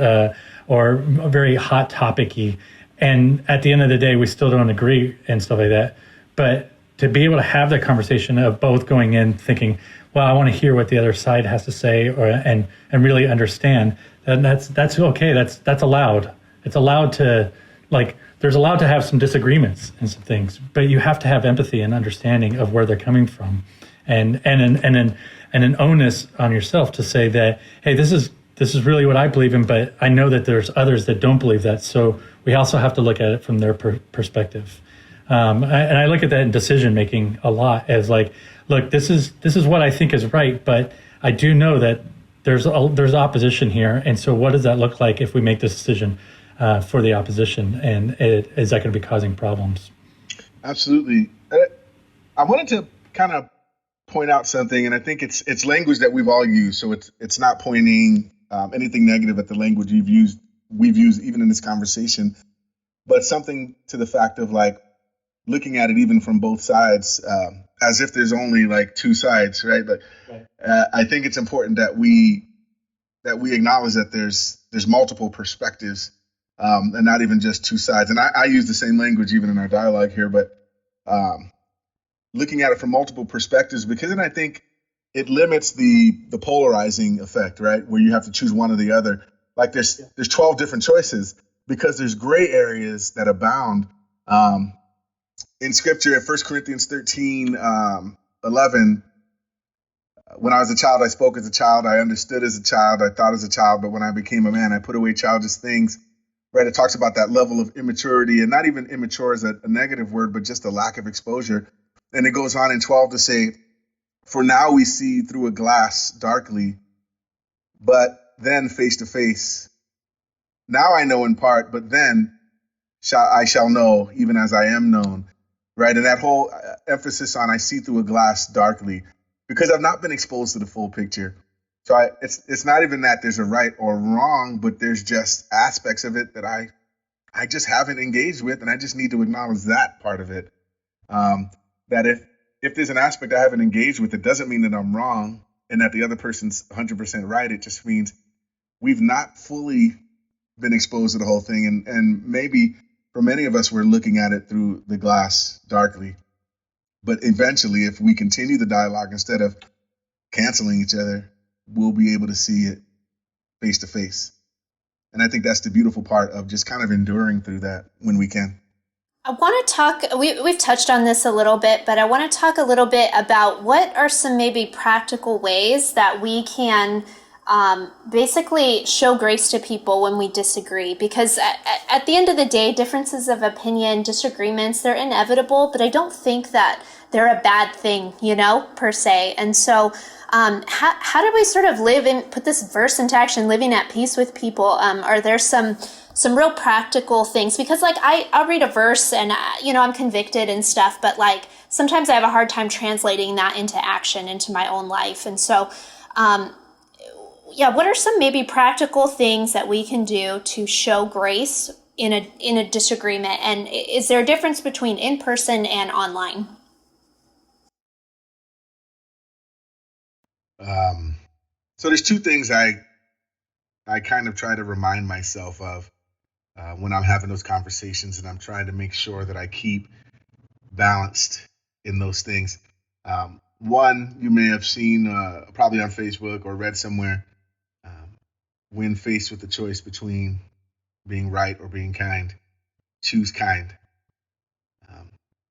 or very hot topic-y. And at the end of the day, we still don't agree and stuff like that. But to be able to have that conversation of both going in thinking, well, I want to hear what the other side has to say and really understand, then that's okay. That's allowed. It's allowed to, like, there's allowed to have some disagreements and some things, but you have to have empathy and understanding of where they're coming from, and an onus on yourself to say that, hey, this is really what I believe in, but I know that there's others that don't believe that, so we also have to look at it from their perspective. And I look at that in decision making a lot as like, look, this is what I think is right, but I do know that there's opposition here, and so what does that look like if we make this decision for the opposition, and is that going to be causing problems? Absolutely. I wanted to kind of point out something, and I think it's language that we've all used, so it's not pointing anything negative at the language we've used even in this conversation, but something to the fact of like looking at it even from both sides, as if there's only like two sides, right? But I think it's important that we acknowledge that there's multiple perspectives. And not even just two sides. And I use the same language even in our dialogue here, but looking at it from multiple perspectives, because then I think it limits the polarizing effect, right? Where you have to choose one or the other. Like there's 12 different choices because there's gray areas that abound. In scripture, at 1 Corinthians 13, 11, when I was a child, I spoke as a child, I understood as a child, I thought as a child, but when I became a man, I put away childish things. Right, it talks about that level of immaturity, and not even immature as a negative word, but just a lack of exposure. And it goes on in 12 to say, "For now we see through a glass darkly, but then face to face. Now I know in part, but then I shall know, even as I am known." Right, and that whole emphasis on I see through a glass darkly, because I've not been exposed to the full picture. So it's not even that there's a right or wrong, but there's just aspects of it that I just haven't engaged with, and I just need to acknowledge that part of it. That if there's an aspect I haven't engaged with, it doesn't mean that I'm wrong and that the other person's 100% right. It just means we've not fully been exposed to the whole thing, and maybe for many of us, we're looking at it through the glass darkly. But eventually, if we continue the dialogue instead of canceling each other, we'll be able to see it face to face. And I think that's the beautiful part of just kind of enduring through that when we can. I want to talk, we've touched on this a little bit, but I want to talk a little bit about what are some maybe practical ways that we can basically show grace to people when we disagree. Because at the end of the day, differences of opinion, disagreements, they're inevitable, but I don't think that they're a bad thing, per se. And so how do we sort of live and put this verse into action, living at peace with people? Are there some real practical things? Because like I'll read a verse and, I'm convicted and stuff, but like sometimes I have a hard time translating that into action, into my own life. And so, what are some maybe practical things that we can do to show grace in a disagreement? And is there a difference between in person and online? So there's two things I kind of try to remind myself of when I'm having those conversations, and I'm trying to make sure that I keep balanced in those things. One, you may have seen probably on Facebook or read somewhere, when faced with the choice between being right or being kind, choose kind.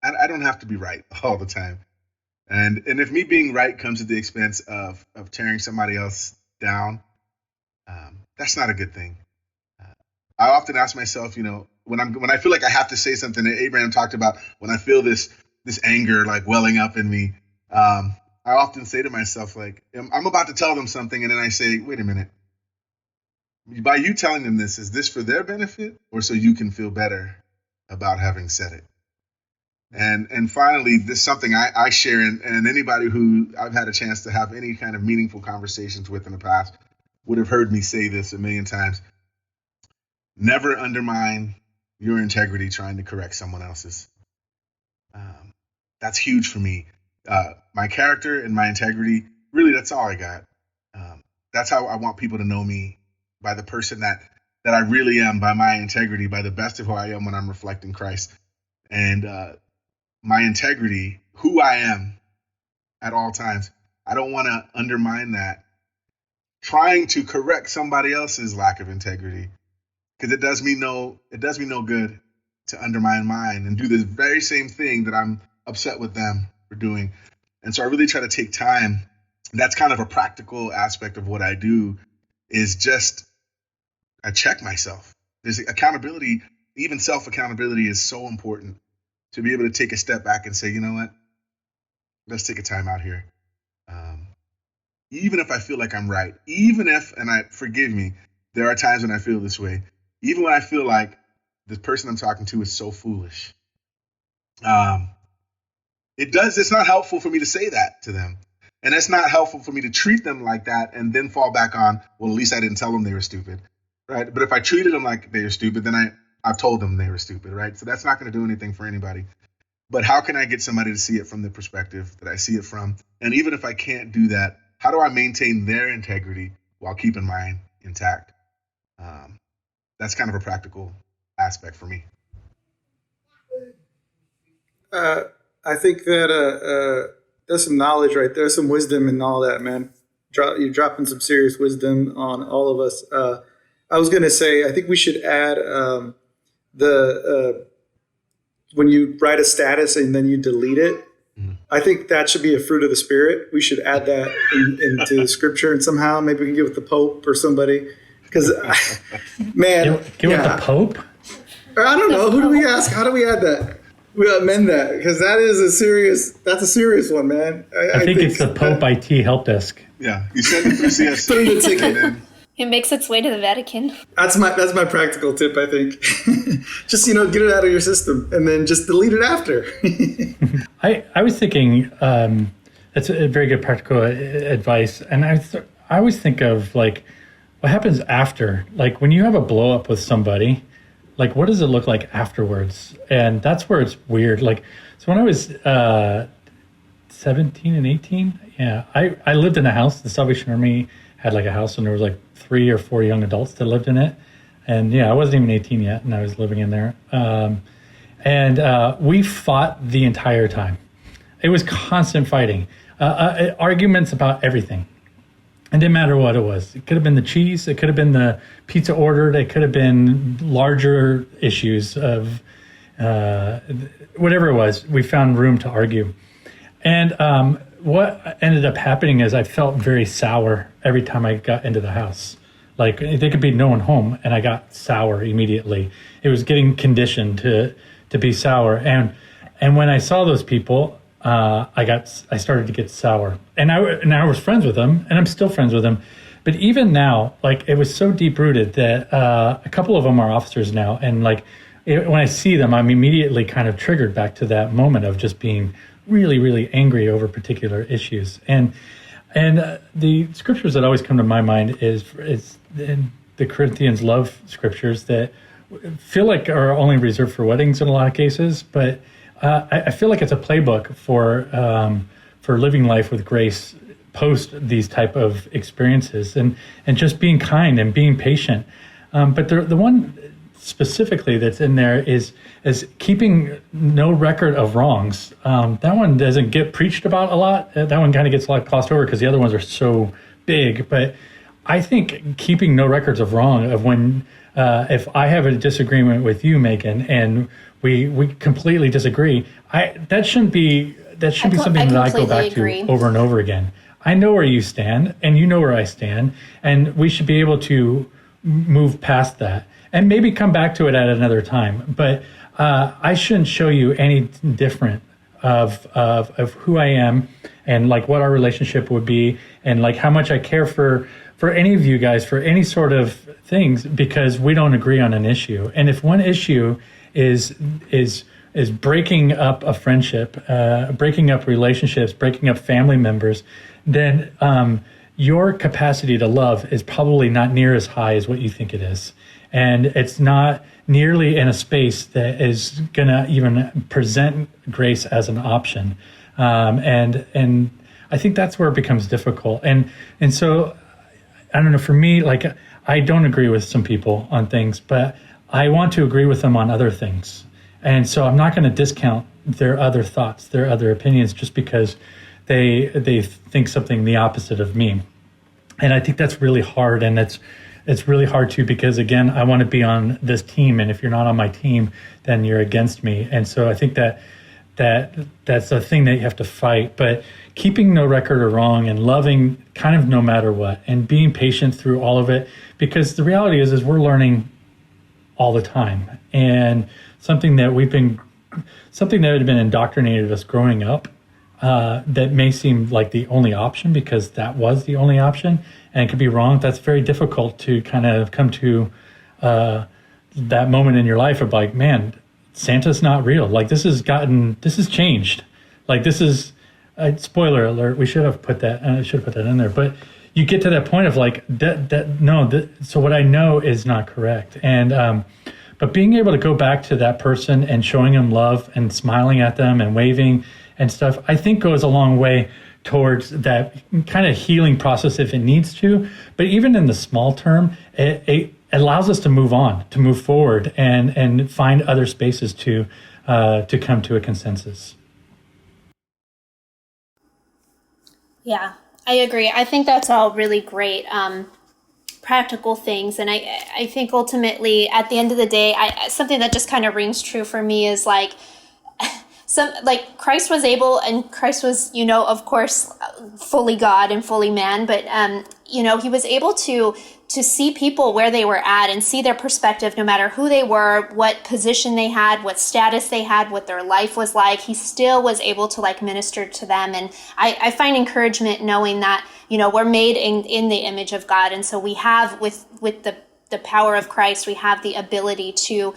I don't have to be right all the time. And if me being right comes at the expense of tearing somebody else down, that's not a good thing. I often ask myself, when I feel like I have to say something that Abraham talked about, when I feel this anger like welling up in me, I often say to myself, like, I'm about to tell them something, and then I say, wait a minute. By you telling them this, is this for their benefit or so you can feel better about having said it? And finally, this is something I share, and anybody who I've had a chance to have any kind of meaningful conversations with in the past would have heard me say this a million times. Never undermine your integrity trying to correct someone else's. That's huge for me. My character and my integrity, really, that's all I got. That's how I want people to know me, by the person that I really am, by my integrity, by the best of who I am when I'm reflecting Christ. And my integrity, who I am at all times, I don't want to undermine that, trying to correct somebody else's lack of integrity, because it does me no good to undermine mine and do the very same thing that I'm upset with them for doing. And so I really try to take time. That's kind of a practical aspect of what I do, is just I check myself. There's accountability, even self-accountability is so important, to be able to take a step back and say, you know what, let's take a time out here. Even if I feel like I'm right, even if, and forgive me, there are times when I feel this way, even when I feel like the person I'm talking to is so foolish. It's not helpful for me to say that to them. And it's not helpful for me to treat them like that and then fall back on, well, at least I didn't tell them they were stupid, right? But if I treated them like they were stupid, then I've told them they were stupid, right? So that's not going to do anything for anybody. But how can I get somebody to see it from the perspective that I see it from? And even if I can't do that, how do I maintain their integrity while keeping mine intact? That's kind of a practical aspect for me. I think that there's some knowledge right there, some wisdom and all that, man. You're dropping some serious wisdom on all of us. I was going to say, I think we should add when you write a status and then you delete it, I think that should be a fruit of the Spirit. We should add that into Scripture, and somehow maybe we can get with the Pope or somebody. Because, man. Get with the Pope? I don't know. Who do we ask? How do we add that? We amend that, because that's a serious one, man. I think it's the Pope IT help desk. Yeah, you send it through CS. Put in the ticket. It makes its way to the Vatican. That's my practical tip, I think. Just, get it out of your system and then just delete it after. I was thinking that's a very good practical advice. And I always think of, like, what happens after? Like, when you have a blow up with somebody, like, what does it look like afterwards? And that's where it's weird. Like, so when I was 17 and 18, yeah, I lived in a house. The Salvation Army had like a house, and there was like 3 or 4 young adults that lived in it. And yeah, I wasn't even 18 yet, and I was living in there. And we fought the entire time. It was constant fighting, arguments about everything. It didn't matter what it was. It could have been the cheese. It could have been the pizza ordered. It could have been larger issues of whatever it was. We found room to argue. And what ended up happening is I felt very sour every time I got into the house. Like, there could be no one home, and I got sour immediately. It was getting conditioned to be sour. And when I saw those people, I started to get sour. And I was friends with them, and I'm still friends with them. But even now, like, it was so deep rooted that a couple of them are officers now, and like when I see them, I'm immediately kind of triggered back to that moment of just being really, really angry over particular issues. And the scriptures that always come to my mind is in the Corinthians love scriptures that feel like are only reserved for weddings in a lot of cases, but I feel like it's a playbook for living life with grace post these type of experiences, and just being kind and being patient. But the one specifically that's in there is keeping no record of wrongs. That one doesn't get preached about a lot. That one kind of gets a lot glossed over because the other ones are so big. But I think keeping no records of wrong, of when if I have a disagreement with you, Megan, and we completely disagree, that shouldn't be something that I go back to over and over again. I know where you stand, and you know where I stand, and we should be able to move past that. and maybe come back to it at another time. But I shouldn't show you any different of who I am and like what our relationship would be and like how much I care for any of you guys for any sort of things because we don't agree on an issue. And if one issue is breaking up a friendship, breaking up relationships, breaking up family members, then your capacity to love is probably not near as high as what you think it is. And it's not nearly in a space that is going to even present grace as an option. And I think that's where it becomes difficult. And so, I don't know, for me, like, I don't agree with some people on things, but I want to agree with them on other things. And so I'm not going to discount their other thoughts, their other opinions, just because they think something the opposite of me. And I think that's really hard. And it's really hard too, because again, I want to be on this team. And if you're not on my team, then you're against me. And so I think that's a thing that you have to fight. But keeping no record of wrong and loving kind of no matter what and being patient through all of it, because the reality is we're learning all the time. And something that had been indoctrinated us growing up, that may seem like the only option because that was the only option and it could be wrong. That's very difficult to kind of come to that moment in your life of like, man, Santa's not real. Like this has changed. Like this is spoiler alert. We should have put that. I should have put that in there. But you get to that point of like so what I know is not correct. And but being able to go back to that person and showing them love and smiling at them and waving and stuff, I think goes a long way towards that kind of healing process if it needs to. But even in the small term, it allows us to move on, to move forward and find other spaces to come to a consensus. Yeah, I agree. I think that's all really great practical things. And I think ultimately, at the end of the day, something that just kind of rings true for me is like, Christ was able, and Christ was, of course, fully God and fully man, but, he was able to see people where they were at and see their perspective, no matter who they were, what position they had, what status they had, what their life was like. He still was able to minister to them. And I find encouragement knowing that, we're made in the image of God. And so we have with the power of Christ, we have the ability to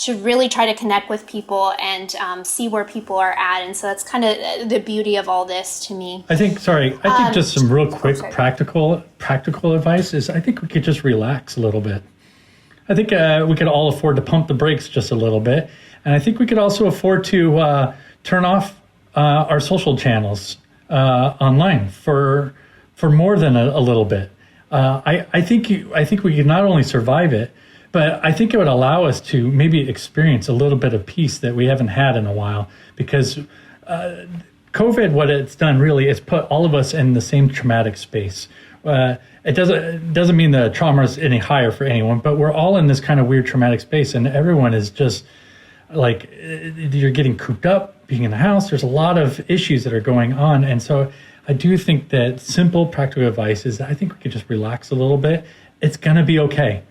really try to connect with people and see where people are at. And so that's kind of the beauty of all this to me. I think just some real quick practical advice is I think we could just relax a little bit. I think we could all afford to pump the brakes just a little bit. And I think we could also afford to turn off our social channels online for more than a little bit. I think we could not only survive it, but I think it would allow us to maybe experience a little bit of peace that we haven't had in a while, because COVID, what it's done really is put all of us in the same traumatic space. It doesn't mean the trauma is any higher for anyone, but we're all in this kind of weird traumatic space, and everyone is just like, you're getting cooped up, being in the house. There's a lot of issues that are going on, and so I do think that simple practical advice is that I think we could just relax a little bit. It's gonna be okay.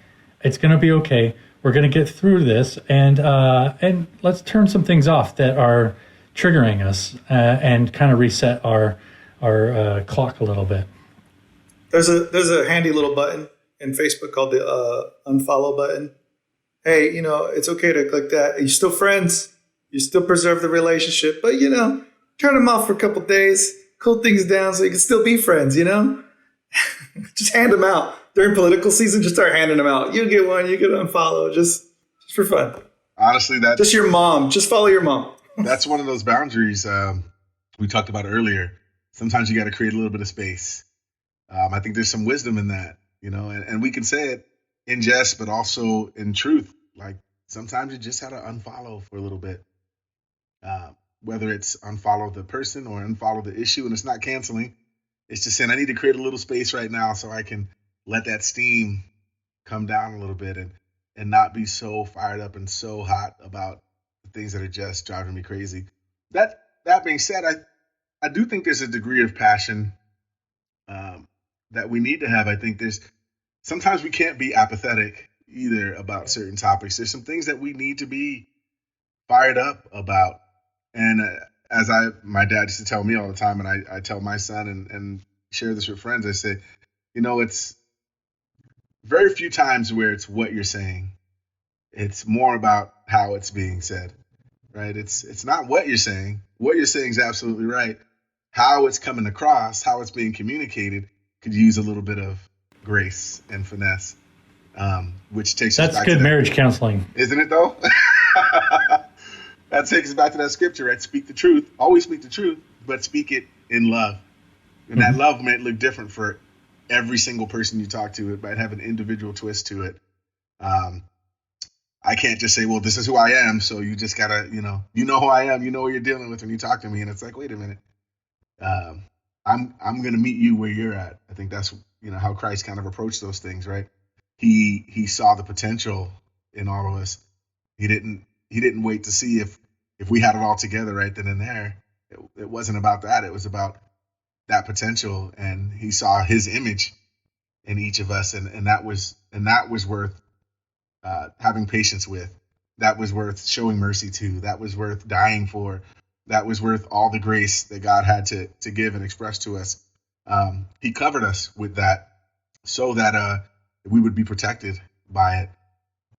It's going to be okay. We're going to get through this, and let's turn some things off that are triggering us, and kind of reset our clock a little bit. There's a handy little button in Facebook called the unfollow button. Hey, it's okay to click that. You're still friends. You still preserve the relationship, but turn them off for a couple days, cool things down, so you can still be friends. Just hand them out. During political season, just start handing them out. You get one, you get unfollow, just for fun. Honestly, that's just your mom. Just follow your mom. That's one of those boundaries we talked about earlier. Sometimes you got to create a little bit of space. I think there's some wisdom in that, and we can say it in jest, but also in truth. Like sometimes you just have to unfollow for a little bit, whether it's unfollow the person or unfollow the issue, and it's not canceling. It's just saying I need to create a little space right now so I can let that steam come down a little bit and not be so fired up and so hot about the things that are just driving me crazy. That being said, I do think there's a degree of passion that we need to have. I think sometimes we can't be apathetic either about certain topics. There's some things that we need to be fired up about. And as my dad used to tell me all the time, and I tell my son and share this with friends, I say, it's very few times where it's what you're saying. It's more about how it's being said, right? It's not what you're saying. What you're saying is absolutely right. How it's coming across, how it's being communicated, could use a little bit of grace and finesse, which takes us That's back good to marriage counseling. isn't it though? That takes us back to that scripture, right? Speak the truth. Always speak the truth, but speak it in love. And that love might look different for every single person you talk to. It might have an individual twist to it. I can't just say, well, this is who I am. So you just gotta, you know who I am. You know what you're dealing with when you talk to me. And it's like, wait a minute. I'm going to meet you where you're at. I think that's, how Christ kind of approached those things, right? He saw the potential in all of us. He didn't wait to see if we had it all together right then and there. It wasn't about that. It was about that potential, and he saw his image in each of us, and that was worth having patience with. That was worth showing mercy to. That was worth dying for. That was worth all the grace that God had to give and express to us. He covered us with that so that we would be protected by it.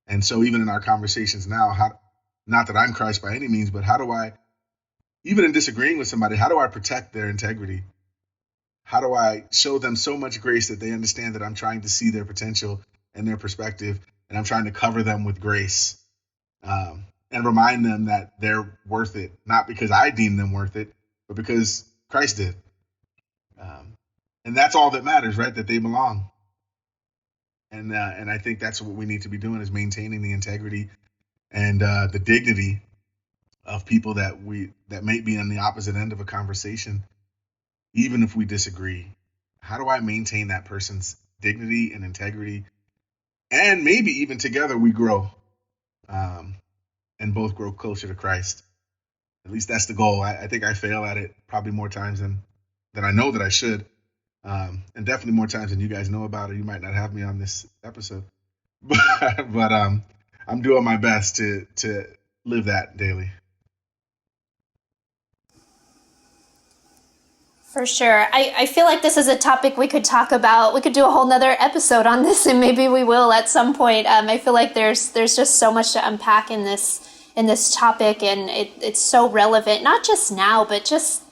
And so even in our conversations now, not that I'm Christ by any means, but how do I, even in disagreeing with somebody, how do I protect their integrity? How do I show them so much grace that they understand that I'm trying to see their potential and their perspective, and I'm trying to cover them with grace, and remind them that they're worth it, not because I deem them worth it, but because Christ did. And that's all that matters, right? That they belong. And I think that's what we need to be doing, is maintaining the integrity and the dignity of people that may be on the opposite end of a conversation, even if we disagree. How do I maintain that person's dignity and integrity? And maybe even together we grow, and both grow closer to Christ. At least that's the goal. I think I fail at it probably more times than I know that I should. And definitely more times than you guys know about, or you might not have me on this episode. But I'm doing my best to live that daily. For sure. I feel like this is a topic we could talk about. We could do a whole nother episode on this, and maybe we will at some point. I feel like there's just so much to unpack in this topic, and it's so relevant, not just now, but just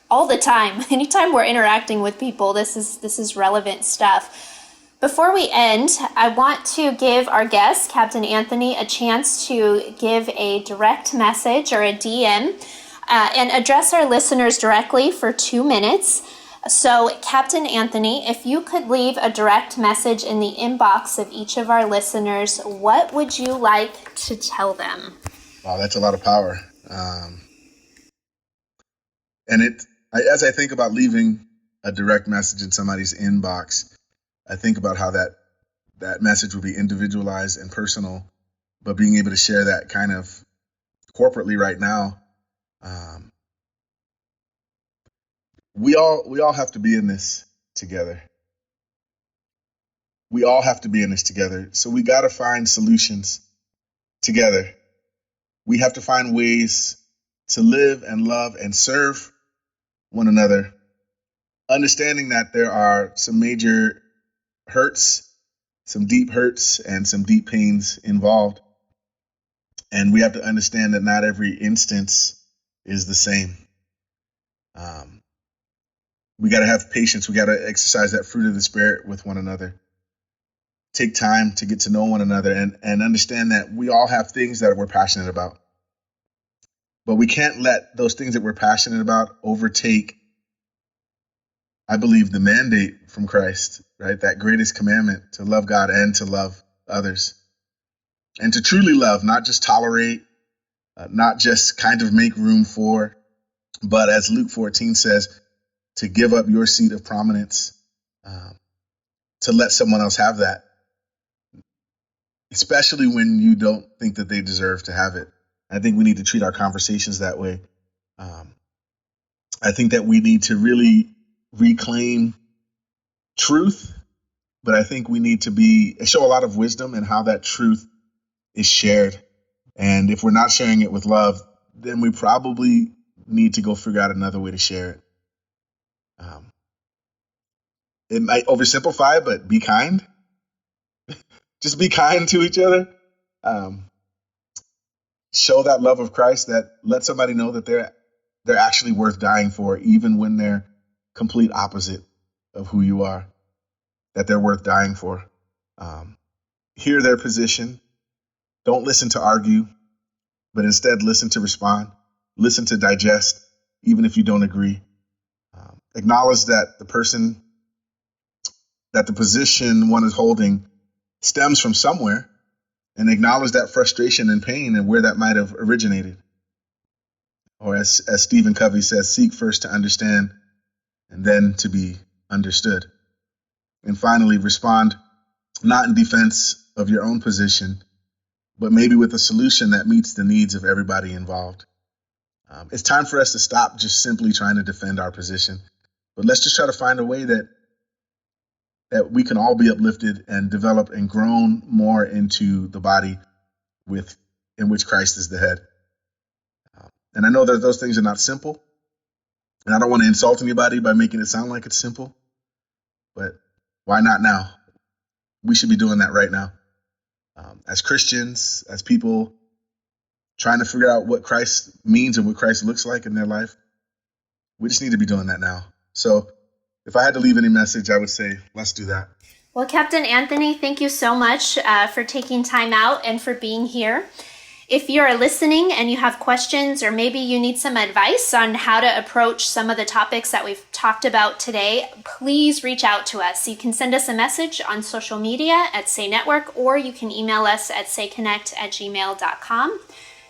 all the time. Anytime we're interacting with people, this is relevant stuff. Before we end, I want to give our guest, Captain Anthony, a chance to give a direct message or a DM and address our listeners directly for 2 minutes. So, Captain Anthony, if you could leave a direct message in the inbox of each of our listeners, what would you like to tell them? Wow, that's a lot of power. And as I think about leaving a direct message in somebody's inbox, I think about how that message will be individualized and personal, but being able to share that kind of corporately right now. We all have to be in this together. We all have to be in this together. So we got to find solutions together. We have to find ways to live and love and serve one another, understanding that there are some major hurts, some deep hurts, and some deep pains involved. And we have to understand that not every instance is the same. We got to have patience. We got to exercise that fruit of the Spirit with one another. Take time to get to know one another and understand that we all have things that we're passionate about. But we can't let those things that we're passionate about overtake, I believe, the mandate from Christ, right? That greatest commandment, to love God and to love others. And to truly love, not just tolerate, not just kind of make room for, but as Luke 14 says, to give up your seat of prominence, to let someone else have that, especially when you don't think that they deserve to have it. I think we need to treat our conversations that way. I think that we need to really reclaim truth But I think we need to show a lot of wisdom in how that truth is shared. And if we're not sharing it with love, then we probably need to go figure out another way to share it. It might oversimplify, but be kind. Just be kind to each other. Show that love of Christ, that let somebody know that they're actually worth dying for, even when they're complete opposite of who you are, that they're worth dying for. Hear their position. Don't listen to argue, but instead listen to respond. Listen to digest, even if you don't agree. Acknowledge that the position one is holding stems from somewhere, and acknowledge that frustration and pain and where that might have originated. Or as Stephen Covey says, seek first to understand and then to be understood. And finally, respond not in defense of your own position, but maybe with a solution that meets the needs of everybody involved. It's time for us to stop just simply trying to defend our position, but let's just try to find a way that we can all be uplifted and develop and grown more into the body in which Christ is the head. And I know that those things are not simple, and I don't want to insult anybody by making it sound like it's simple, but why not now? We should be doing that right now. As Christians, as people trying to figure out what Christ means and what Christ looks like in their life, we just need to be doing that now. So if I had to leave any message, I would say, let's do that. Well, Captain Anthony, thank you so much for taking time out and for being here. If you're listening and you have questions, or maybe you need some advice on how to approach some of the topics that we've talked about today, please reach out to us. You can send us a message on social media at Say Network, or you can email us at sayconnect@gmail.com.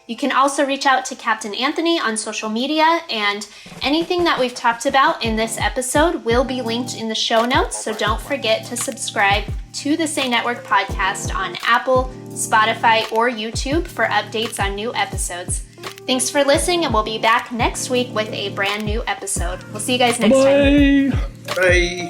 You can also reach out to Captain Anthony on social media, and anything that we've talked about in this episode will be linked in the show notes, so don't forget to subscribe to the Say Network podcast on Apple, Spotify, or YouTube for updates on new episodes. Thanks for listening, and we'll be back next week with a brand new episode. We'll see you guys next time. Bye.